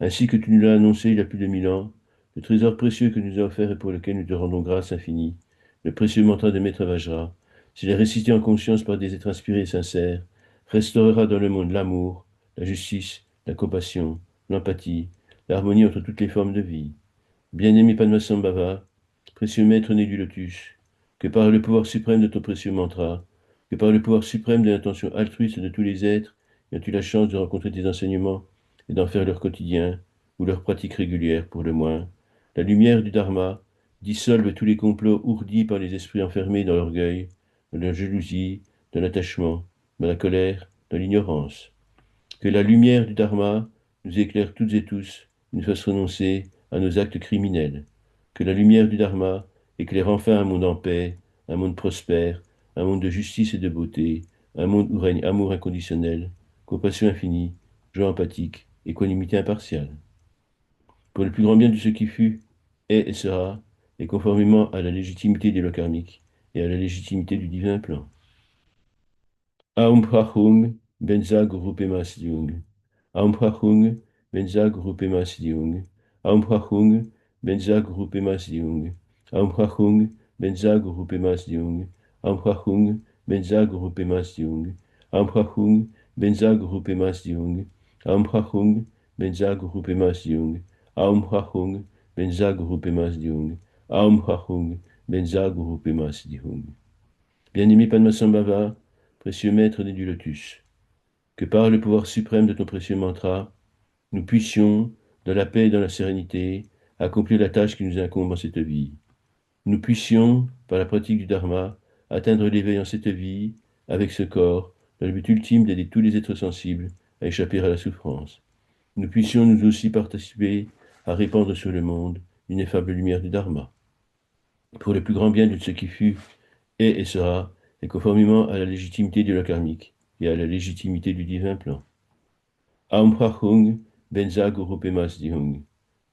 ainsi que tu nous l'as annoncé il y a plus de 1000 ans, le trésor précieux que nous a offert et pour lequel nous te rendons grâce infinie, le précieux mantra de Maître Vajra, s'il est récité en conscience par des êtres inspirés et sincères, restaurera dans le monde l'amour, la justice, la compassion, l'empathie, l'harmonie entre toutes les formes de vie. Bien-aimé Padmasambhava, précieux maître né du lotus, que par le pouvoir suprême de ton précieux mantra, que par le pouvoir suprême de l'intention altruiste de tous les êtres, qui ont eu la chance de rencontrer tes enseignements et d'en faire leur quotidien ou leur pratique régulière pour le moins, la lumière du Dharma dissolve tous les complots ourdis par les esprits enfermés dans l'orgueil, dans la jalousie, dans l'attachement, dans la colère, dans l'ignorance. Que la lumière du Dharma nous éclaire toutes et tous, et nous fasse renoncer à nos actes criminels. Que la lumière du Dharma éclaire enfin un monde en paix, un monde prospère, un monde de justice et de beauté, un monde où règne amour inconditionnel, compassion infinie, joie empathique, équanimité impartiale. Pour le plus grand bien de ce qui fut, est et sera, et conformément à la légitimité des lois karmiques et à la légitimité du divin plan. Aum Prachung, Benza Guru Pema Siddhung. Aum Prachung, Benza Guru Pema Siddhung. Aum Prachung, Benza Guru Pema Siddhung. Aum Prachung, Benza Guru Pema Siddhung. Aum Prachung, Benza Guru Pema Siddhung. Aum Prachung, Benza Guru Pema Siddhung. Aum Prachung, Benza Guru Pema Siddhung. Aum Prachung, Benza Guru Pema Siddhung. Aum Prachung, Benza Guru Pema Siddhung. Bien-aimé Padmasambhava, précieux maître né du lotus, que par le pouvoir suprême de ton précieux mantra, nous puissions, dans la paix et dans la sérénité, accomplir la tâche qui nous incombe en cette vie. Nous puissions, par la pratique du Dharma, atteindre l'éveil en cette vie, avec ce corps, dans le but ultime d'aider tous les êtres sensibles à échapper à la souffrance. Nous puissions nous aussi participer à répandre sur le monde l'ineffable lumière du Dharma. Pour le plus grand bien de ce qui fut, est et sera, et conformément à la légitimité de la karmique et à la légitimité du divin plan. Aum Prachung, Benza Guru Pema Siddhung.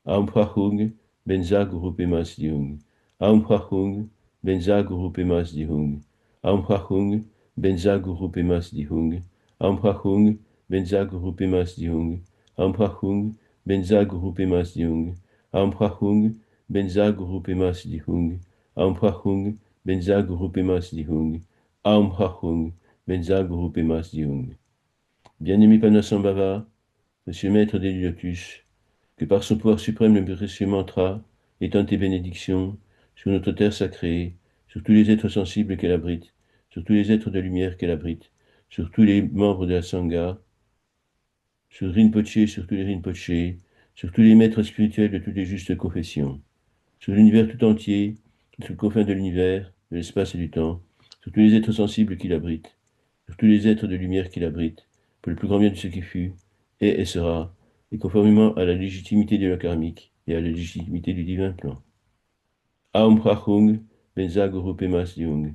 Aum Prachung, Benza Guru Pema Siddhung. Aum Prachung, Benza Guru Pema Siddhung. Aum Prachung, Benza Guru Pema Siddhung. Aum Prachung, Benza Guru Pema Siddhung. Aum Prachung, Benza Guru Pema Siddhung. Aum Prachung, Benza Guru Pema Siddhung. Aum Prachung, Benza Guru Pema Siddhung. Aum Prachung, Benza Guru Pema Siddhung. Bien-aimé Padmasambhava, Monsieur Maître des Lotus, que par son pouvoir suprême le précieux mantra étende tes bénédictions sur notre terre sacrée, sur tous les êtres sensibles qu'elle abrite, sur tous les êtres de lumière qu'elle abrite, sur tous les membres de la Sangha, sur Rinpoché, sur tous les Rinpoché, sur tous les maîtres spirituels de toutes les justes confessions, sur l'univers tout entier, sur le confin de l'univers, de l'espace et du temps, sur tous les êtres sensibles qui l'abritent, sur tous les êtres de lumière qui l'abritent, pour le plus grand bien de ce qui fut, est et sera, et conformément à la légitimité de la karmique et à la légitimité du divin plan. Aum Prachung, Benza Guru Pema Siddhung.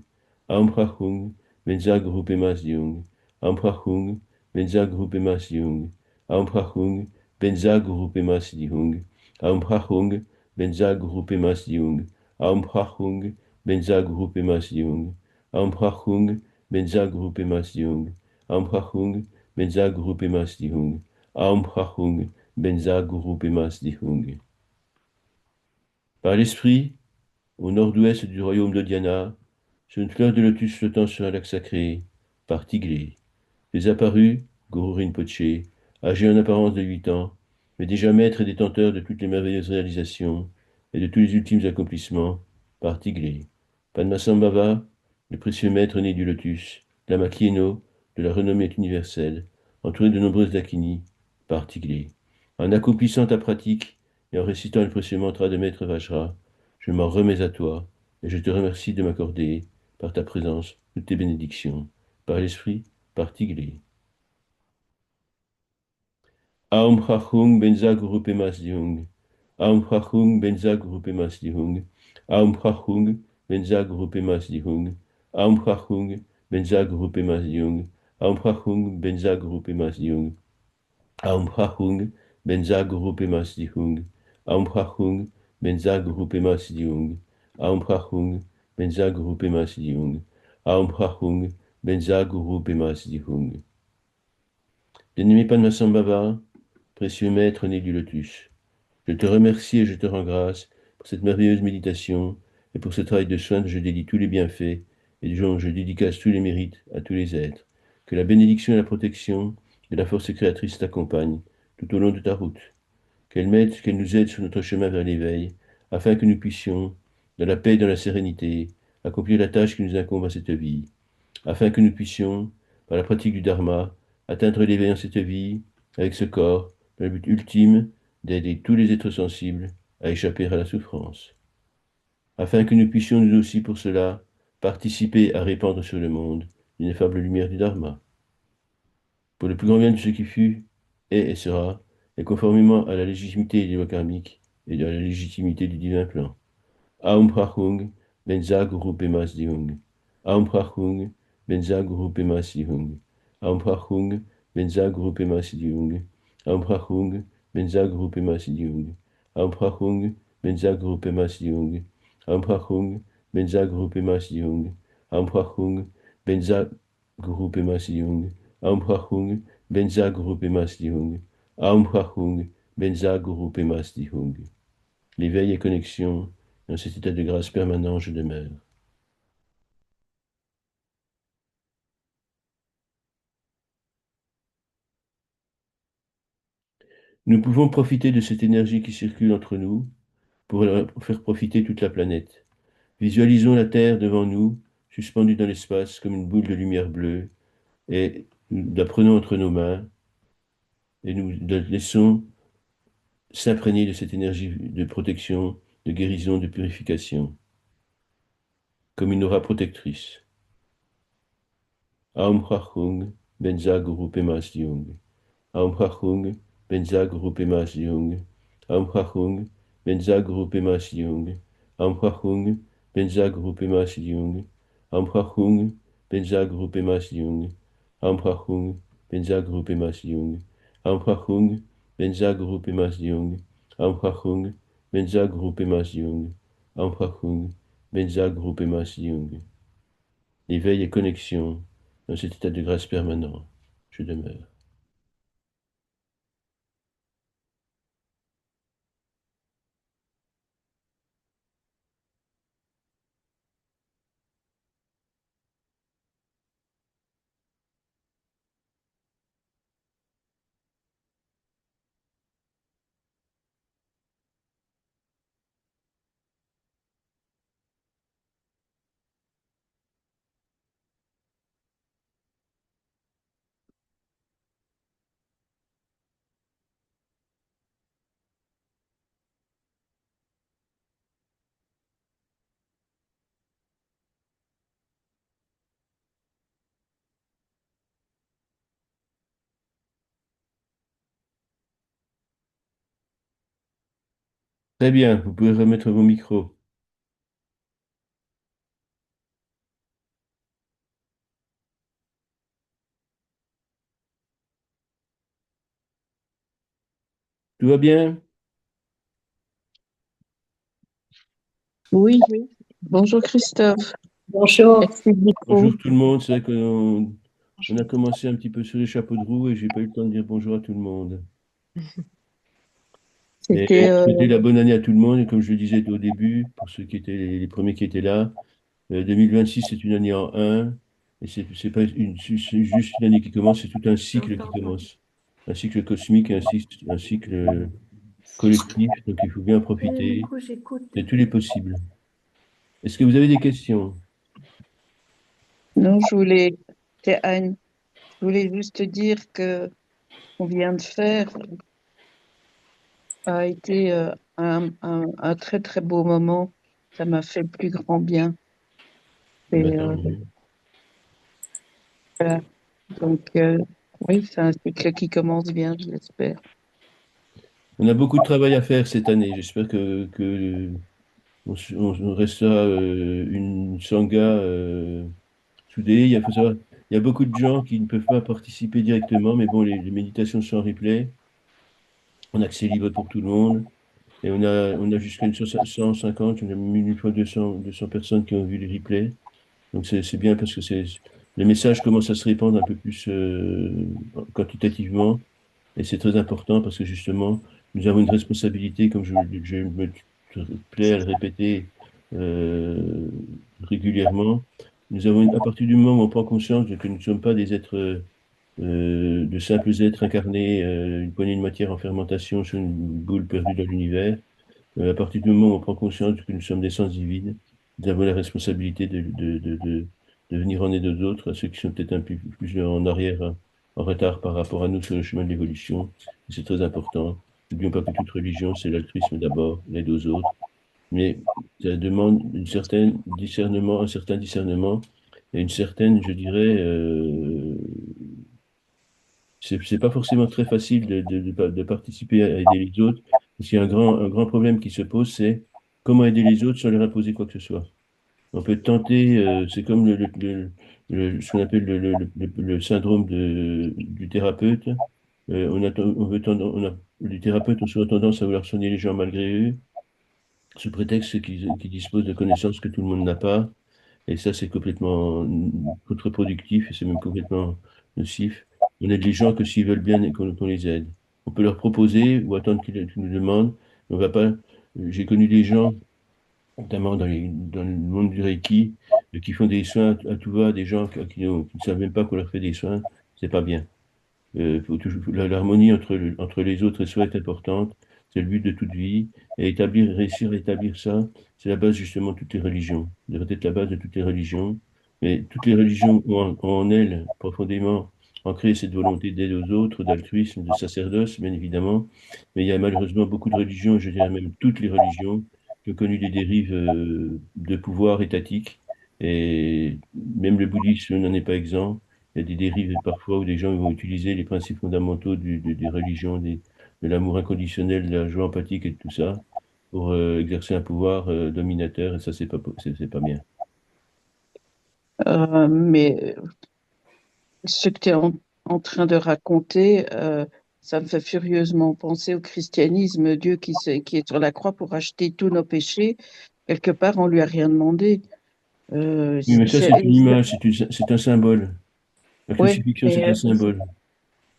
Aum Prachung, Benza Guru Pema Siddhung. Aum Prachung, Benza Guru Pema Siddhung. Aum Prachung, Benza Guru Pema Siddhung. Aum Prachung, Benza Guru Pema Siddhung. Aum Prachung, Benza Guru Pema Siddhung. Aum Prachung, Benza Guru Pema Siddhung. Aum Prachung, Benza Guru Pema Siddhung. Aum Prachung, Benza Guru Pema Siddhung. Par l'esprit, au nord-ouest du royaume de Diana, sur une fleur de lotus flottant sur un lac sacré, par Tiglé, les apparus, Guru Rinpoché, âgé en apparence de 8 ans, mais déjà maître et détenteur de toutes les merveilleuses réalisations et de tous les ultimes accomplissements, par Tiglé. Padmasambhava, le précieux maître né du lotus, Lama Kieno, de la renommée universelle, entouré de nombreuses dakinis, par Tiglé. En accomplissant ta pratique et en récitant le précieux mantra de Maître Vajra, je m'en remets à toi, et je te remercie de m'accorder, par ta présence, toutes tes bénédictions, par l'esprit, par Tiglé. Aum Prachung Benza Guru Pema Siddhung. Aum Prachung Benza Guru Pema Siddhung. Aum Prachung Benza Guru Pema Siddhung. Aum Prachung Benza Guru Pema Siddhung. Aum Prachung Benza Guru Pema Siddhung. Aum Prachung Benza Guru Pema Siddhung. Aum Prachung Benza Guru Pema Siddhung. Aum Prachung Benza Guru Pema Siddhung. Aum Prachung Benza Guru Pema Siddhung. Bien-aimé Padmasambhava, précieux maître né du lotus, Je te remercie et je te rends grâce pour cette merveilleuse méditation et pour ce travail de soin dont je dédie tous les bienfaits et dont je dédicace tous les mérites à tous les êtres. Que la bénédiction et la protection de la force créatrice t'accompagnent tout au long de ta route. Qu'elle nous aide sur notre chemin vers l'éveil, afin que nous puissions, dans la paix et dans la sérénité, accomplir la tâche qui nous incombe à cette vie, afin que nous puissions, par la pratique du Dharma, atteindre l'éveil en cette vie, avec ce corps, dans le but ultime d'aider tous les êtres sensibles à échapper à la souffrance, afin que nous puissions nous aussi pour cela participer à répandre sur le monde l'ineffable lumière du Dharma, pour le plus grand bien de ce qui fut, est et sera, et conformément à la légitimité des lois karmiques et à la légitimité du divin plan. Aum Prachung, Benza Guru Pemas Dihung. Aum Prachung, Benza Guru Pemas Dihung. Aum Prachung, Benza Guru Pemas Dihung. Aum Prachung, Benza Guru Pemas Dihung. Aum Prachung, Benza Guru Pemas Dihung. Aum Prachung, Benza Guru Pemas Dihung. Aum Prachung, Benza Guru Pemas Dihung. Aum Prachung, Benza Guru Pemas Dihung. Aum Prachung, Benza Guru Pemas Dihung. L'éveil et connexion, dans cet état de grâce permanent, je demeure. Nous pouvons profiter de cette énergie qui circule entre nous pour faire profiter toute la planète. Visualisons la Terre devant nous, suspendue dans l'espace comme une boule de lumière bleue, et nous la prenons entre nos mains et nous la laissons s'imprégner de cette énergie de protection, de guérison, de purification, comme une aura protectrice. Aum Prachung, Benza Guru Pemas Diung. Aum Prachung, Benza Guru Pemas Diung. Aum Prachung, Benza Guru Pemas Diung. Aum Prachung, Benza Guru Pemas Diung. Aum Prachung, Benza Guru Pemas Diung. Aum Prachung, Benza Guru Pemas Diung. Aum Prachung, Benza Guru Pemas Diung. Aum Prachung, Benza Guru Pemas Diung. Aum Prachung, Benza Guru Pemas Diung. Éveil et connexion dans cet état de grâce permanent. Je demeure. Très bien, vous pouvez remettre vos micros. Tout va bien? Oui, bonjour Christophe. Bonjour. Merci beaucoup. Bonjour tout le monde. C'est vrai qu'on a commencé un petit peu sur les chapeaux de roue et j'ai pas eu le temps de dire bonjour à tout le monde. Et C'était souhaiter la bonne année à tout le monde. Et comme je le disais au début, pour ceux qui étaient les premiers qui étaient là, 2026 c'est une année en un. Et c'est pas c'est juste une année qui commence, c'est tout un cycle qui commence. Un cycle cosmique et un cycle collectif. Donc il faut bien en Du profiter coup, j'écoute. de tous les possibles. Est-ce que vous avez des questions? non, c'est Anne. Je voulais juste te dire que qu'on vient de faire a été un très très beau moment. Ça m'a fait le plus grand bien. Bah, Et tant mieux. voilà. Donc oui, c'est un cycle qui commence bien, je l'espère. On a beaucoup de travail à faire cette année. J'espère que on restera une sangha soudée. Faut savoir, il y a beaucoup de gens qui ne peuvent pas participer directement, mais bon, les méditations sont en replay. On a accès libre pour tout le monde. Et on a jusqu'à une 150, on a mis une fois 200 personnes qui ont vu les replays. Donc c'est bien parce que les messages commencent à se répandre un peu plus quantitativement. Et c'est très important parce que justement, nous avons une responsabilité, comme je me plais à le répéter euh, régulièrement. À partir du moment où on prend conscience de que nous ne sommes pas des êtres, de simples êtres incarnés, une poignée de matière en fermentation sur une boule perdue dans l'univers, à partir du moment où on prend conscience que nous sommes des sens divines, nous avons la responsabilité de venir en aide aux autres, à ceux qui sont peut-être un peu plus en arrière, hein, en retard par rapport à nous sur le chemin de l'évolution. C'est très important. N'oublions pas que toute religion, c'est l'altruisme d'abord, l'aide aux autres. Mais ça demande une certaine discernement, un certain discernement et une certaine, je dirais, c'est pas forcément très facile de participer à aider les autres, parce qu'il y a un grand problème qui se pose, c'est comment aider les autres sans leur imposer quoi que ce soit. On peut tenter, c'est comme ce qu'on appelle le syndrome du thérapeute. On veut les thérapeutes ont souvent tendance à vouloir soigner les gens malgré eux, sous prétexte qu'ils disposent de connaissances que tout le monde n'a pas. Et ça, c'est complètement contre-productif et c'est même complètement nocif. On aide les gens que s'ils veulent bien et qu'on les aide. On peut leur proposer ou attendre qu'ils nous demandent. On va pas. J'ai connu des gens, notamment dans le monde du Reiki, qui font des soins à tout va, des gens qui ne savent même pas qu'on leur fait des soins. C'est pas bien. L'harmonie entre les autres et soi est importante. C'est le but de toute vie. Et réussir à établir ça, c'est la base justement de toutes les religions. Ça devrait être la base de toutes les religions. Mais toutes les religions ont en elles profondément ancré cette volonté d'aide aux autres, d'altruisme, de sacerdoce, bien évidemment. Mais il y a malheureusement beaucoup de religions, je dirais même toutes les religions, qui ont connu des dérives de pouvoir étatique. Et même le bouddhisme n'en est pas exempt. Il y a des dérives parfois où des gens vont utiliser les principes fondamentaux des religions, de l'amour inconditionnel, de la joie empathique et de tout ça pour exercer un pouvoir dominateur et ça, c'est pas bien. Mais ce que tu es en train de raconter, ça me fait furieusement penser au christianisme, Dieu qui est sur la croix pour acheter tous nos péchés. Quelque part, on lui a rien demandé. Oui, mais ça, c'est une image, c'est un symbole. La ouais, crucifixion, c'est mais un symbole.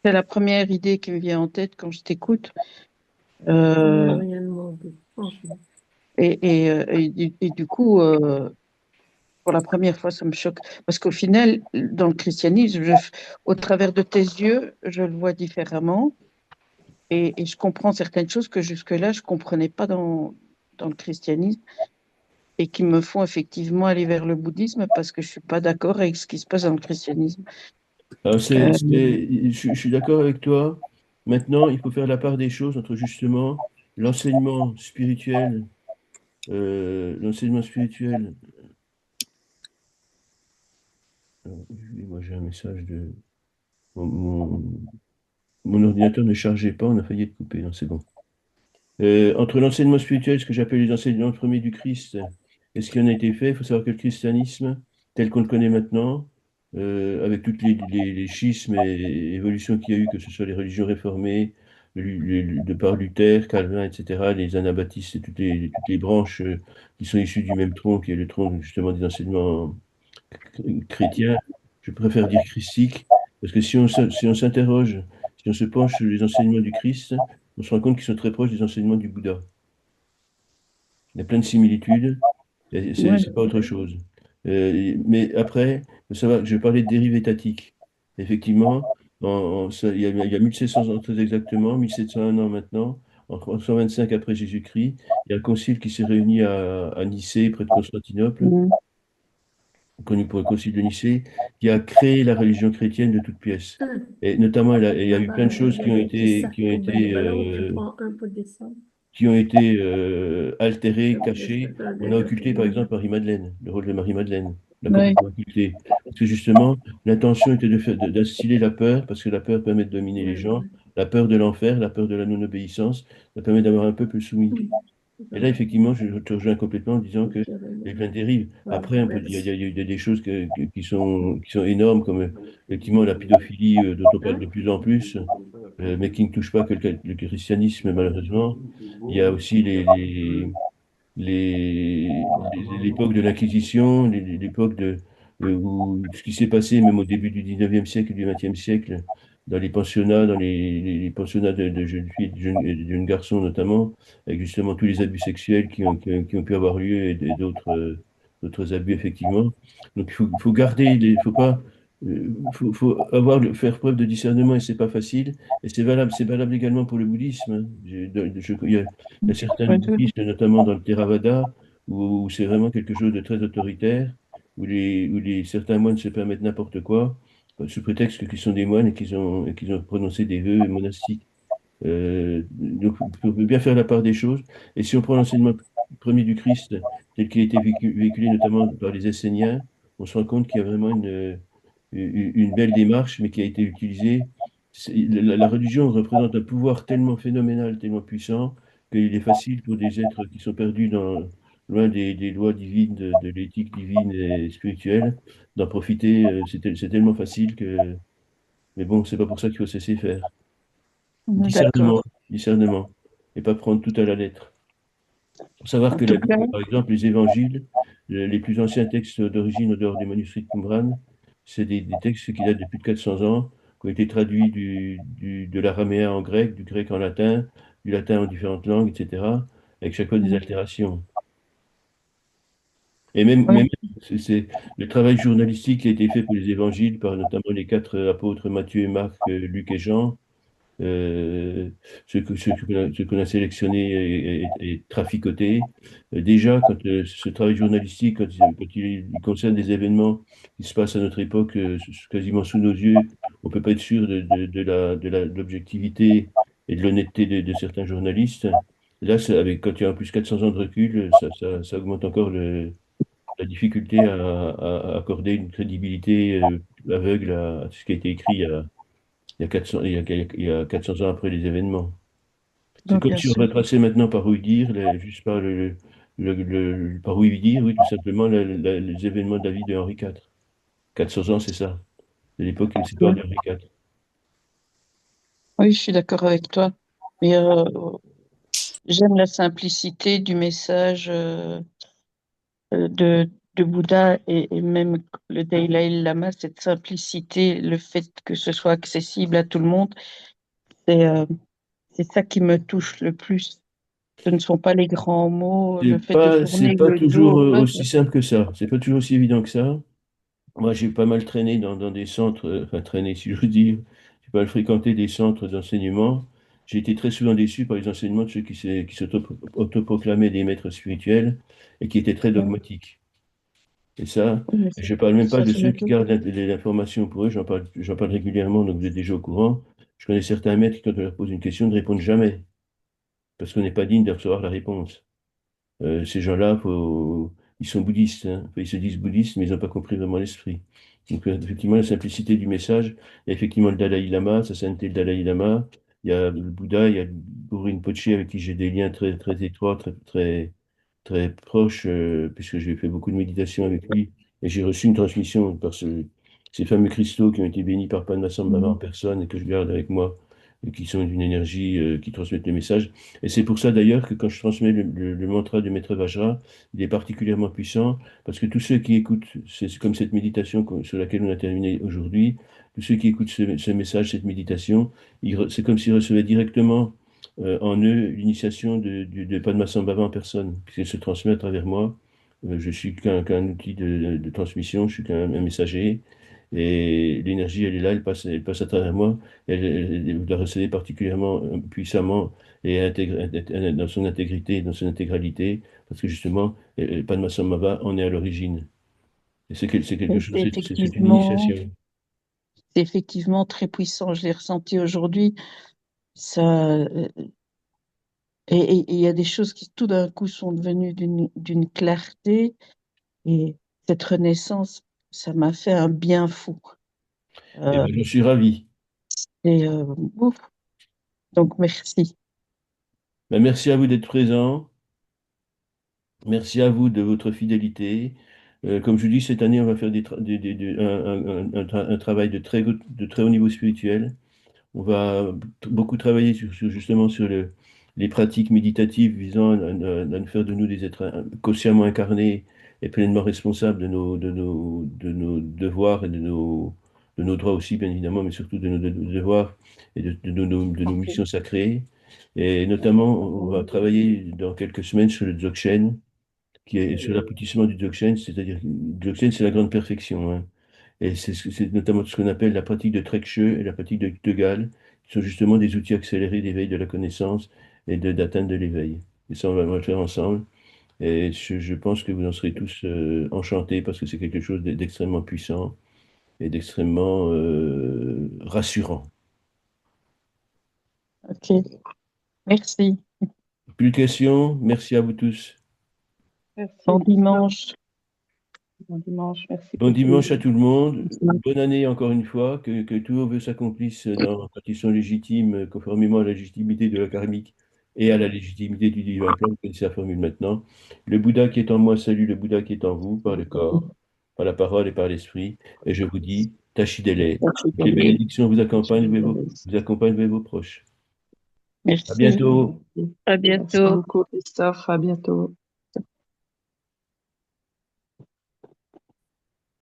c'est la première idée qui me vient en tête quand je t'écoute. On lui a Euh, rien demandé. Enfin, et du coup, pour la première fois, ça me choque. Parce qu'au final, dans le christianisme, au travers de tes yeux, je le vois différemment. Et je comprends certaines choses que jusque-là, je ne comprenais pas dans le christianisme et qui me font effectivement aller vers le bouddhisme parce que je ne suis pas d'accord avec ce qui se passe dans le christianisme. Alors, Euh, je suis d'accord avec toi. Maintenant, il faut faire la part des choses entre justement l'enseignement spirituel, l'enseignement spirituel. Oui, moi, j'ai un message de mon, mon- mon ordinateur ne chargeait pas, on a failli être coupé. Non, c'est bon. Entre l'enseignement spirituel, ce que j'appelle les enseignements premiers du Christ, et ce qui en a été fait, il faut savoir que le christianisme, tel qu'on le connaît maintenant, avec toutes les schismes et évolutions qu'il y a eu, que ce soit les religions réformées, de par Luther, Calvin, etc., les anabaptistes et toutes les branches qui sont issues du même tronc, qui est le tronc justement des enseignements chrétiens, je préfère dire christique, parce que si on s'interroge, si on se penche sur les enseignements du Christ, on se rend compte qu'ils sont très proches des enseignements du Bouddha. Il y a plein de similitudes, et ouais, c'est pas autre chose. Mais après, faut savoir, je parlais de dérive étatique. Effectivement, il y a 1700 ans très exactement, 1701 ans maintenant, en 325 après Jésus-Christ, il y a un concile qui s'est réuni à Nicée, près de Constantinople, mm, connu pour le Concile de Nicée, qui a créé la religion chrétienne de toutes pièces. Et notamment, il y a eu plein de choses il avait dit ça. qui ont Ben, été, alors, tu prends un pot de dessin. altérées, Je cachées. te donne On a déjà occulté, par fini. exemple, Marie-Madeleine, le rôle de Marie-Madeleine. On l'a ouais, complètement occulté. Parce que justement, l'intention était d'instiller la peur, parce que la peur permet de dominer les Ouais, gens. ouais. La peur de l'enfer, la peur de la non-obéissance, ça permet d'avoir un peuple soumis. Oui, Et là, voilà. effectivement, je te rejoins complètement en disant que il y a plein de dérives. Voilà, Après, il merci. y a des choses qui sont énormes, comme effectivement la pédophilie dont on parle Hein? de plus en plus, mais qui ne touche pas que le christianisme, malheureusement. Il y a aussi l'époque de l'Inquisition, l'époque où ce qui s'est passé même au début du 19e siècle et du 20e siècle. dans les pensionnats, dans les pensionnats de jeunes filles, de jeunes garçons notamment, avec justement tous les abus sexuels qui ont pu avoir lieu et d'autres abus, effectivement. Donc il faut garder, il faut pas, faut avoir, faire preuve de discernement et c'est pas facile. Et c'est valable également pour le bouddhisme, hein. Il y a certains Ouais, tout- bouddhistes, notamment dans le Theravada, où c'est vraiment quelque chose de très autoritaire, certains moines se permettent n'importe quoi sous prétexte qu'ils sont des moines et qu'ils ont prononcé des vœux monastiques. Donc, il faut bien faire la part des choses. Et si on prend l'enseignement premier du Christ, tel qu'il a été véhiculé notamment par les Esséniens, on se rend compte qu'il y a vraiment une belle démarche, mais qui a été utilisée. La religion représente un pouvoir tellement phénoménal, tellement puissant, qu'il est facile pour des êtres qui sont perdus loin des lois divines, de l'éthique divine et spirituelle, d'en profiter. C'est tellement facile que. Mais bon, c'est pas pour ça qu'il faut se laisser faire. D'accord. Discernement, discernement, et pas prendre tout à la lettre. Il faut savoir En que tout cas, par exemple, les évangiles, les plus anciens textes d'origine au dehors des manuscrits de Qumran, c'est des textes qui datent de plus de 400 ans, qui ont été traduits de l'araméen en grec, du grec en latin, du latin en différentes langues, etc., avec chaque fois des altérations. Et même ouais, c'est le travail journalistique qui a été fait pour les évangiles par notamment les quatre apôtres Matthieu et Marc, Luc et Jean, euh, ceux qu'on a sélectionnés et traficotés. Déjà, quand ce travail journalistique, quand il concerne des événements qui se passent à notre époque, quasiment sous nos yeux, on ne peut pas être sûr de l'objectivité et de l'honnêteté de certains journalistes. Là, quand il y a en plus 400 ans de recul, ça augmente encore la difficulté à accorder une crédibilité aveugle à ce qui a été écrit il y a 400, il y a 400 ans après les événements. C'est donc, comme bien si on sûr. retraçait maintenant par où dire, juste par par où dire, oui, tout simplement, les événements de la vie de Henri IV. 400 ans, c'est ça. C'est l'époque, c'est l'histoire Ouais. d'Henri IV. Oui, je suis d'accord avec toi. Mais j'aime la simplicité du message de Bouddha et même le Dalai Lama, cette simplicité, le fait que ce soit accessible à tout le monde, c'est c'est ça qui me touche le plus. Ce ne sont pas les grands mots, le fait de C'est tourner pas le dos toujours au peuple. aussi simple que ça. C'est pas toujours aussi évident que ça. Moi, j'ai pas mal traîné dans des centres, enfin traîné, si je veux dire. J'ai pas mal fréquenté des centres d'enseignement. J'ai été très souvent déçu par les enseignements de ceux qui s'autoproclamaient des maîtres spirituels et qui étaient très Ouais. dogmatiques. Et ça, Oui, mais je ne parle même pas ça, de c'est ceux la qui chose. gardent l'information pour eux, j'en parle régulièrement, donc vous êtes déjà au courant. Je connais certains maîtres qui, quand on leur pose une question, ne répondent jamais, parce qu'on n'est pas digne de recevoir la réponse. Ces gens-là, ils sont bouddhistes, hein. Enfin, ils se disent bouddhistes, mais ils n'ont pas compris vraiment l'esprit. Donc, effectivement, la simplicité du message, il y a effectivement le Dalai Lama, sa sainteté le Dalai Lama, il y a le Bouddha, il y a Burin Rinpoché avec qui j'ai des liens très, très étroits, très, très, très proche, puisque j'ai fait beaucoup de méditation avec lui, et j'ai reçu une transmission par ces fameux cristaux qui ont été bénis par Padmasambhava en Mhm. personne et que je garde avec moi, et qui sont d'une énergie qui transmettent le message. Et c'est pour ça d'ailleurs que quand je transmets le mantra du Maître Vajra, il est particulièrement puissant, parce que tous ceux qui écoutent, c'est comme cette méditation sur laquelle on a terminé aujourd'hui, tous ceux qui écoutent ce message, cette méditation, c'est comme s'ils recevaient directement en eux l'initiation de Padmasambhava en personne, puisqu'elle se transmet à travers moi. Je suis qu'un outil de transmission, je suis qu'un messager, et l'énergie, elle est là, elle passe à travers moi, vous la recevez particulièrement puissamment et dans son intégrité, dans son intégralité, parce que justement, Padmasambhava en est à l'origine. Et c'est quelque Et chose, c'est une initiation. c'est effectivement très puissant. Je l'ai ressenti aujourd'hui. Ça, et il y a des choses qui tout d'un coup sont devenues d'une clarté. Et cette renaissance, ça m'a fait un bien fou. Et Euh, ben, je suis ravi. et ouf, donc merci. Ben, merci à vous d'être présent. Merci à vous de votre fidélité. Comme je vous dis, cette année, on va faire un travail de très haut niveau spirituel. On va beaucoup travailler justement sur les pratiques méditatives visant à nous faire de nous des êtres consciemment incarnés et pleinement responsables de nos devoirs et de nos droits aussi, bien évidemment, mais surtout de nos devoirs et de nos missions sacrées. Et notamment, on va travailler dans quelques semaines sur le Dzogchen, qui est sur l'aboutissement du Dzogchen, c'est-à-dire que le Dzogchen, c'est la grande perfection, hein. Et c'est notamment ce qu'on appelle la pratique de Trekchö et la pratique de Tegal, qui sont justement des outils accélérés d'éveil de la connaissance et d'atteinte de l'éveil. Et ça, on va le faire ensemble. Et je pense que vous en serez tous enchantés parce que c'est quelque chose d'extrêmement puissant et d'extrêmement rassurant. Ok, merci. Plus de questions? Merci à vous tous. Bon dimanche. Bon dimanche, merci Bon beaucoup. dimanche à tout le monde. Bonne année encore une fois. Que tous vos vœux s'accomplissent quand ils sont légitimes, conformément à la légitimité de la karmique et à la légitimité du divin plan. Vous connaissez la formule maintenant. Le Bouddha qui est en moi salue le Bouddha qui est en vous, par le corps, par la parole et par l'esprit. Et je vous dis, Tachidele. Que les bénédictions vous accompagnent vers vos proches. À Merci. bientôt. À Merci bientôt. beaucoup, Christophe. À bientôt.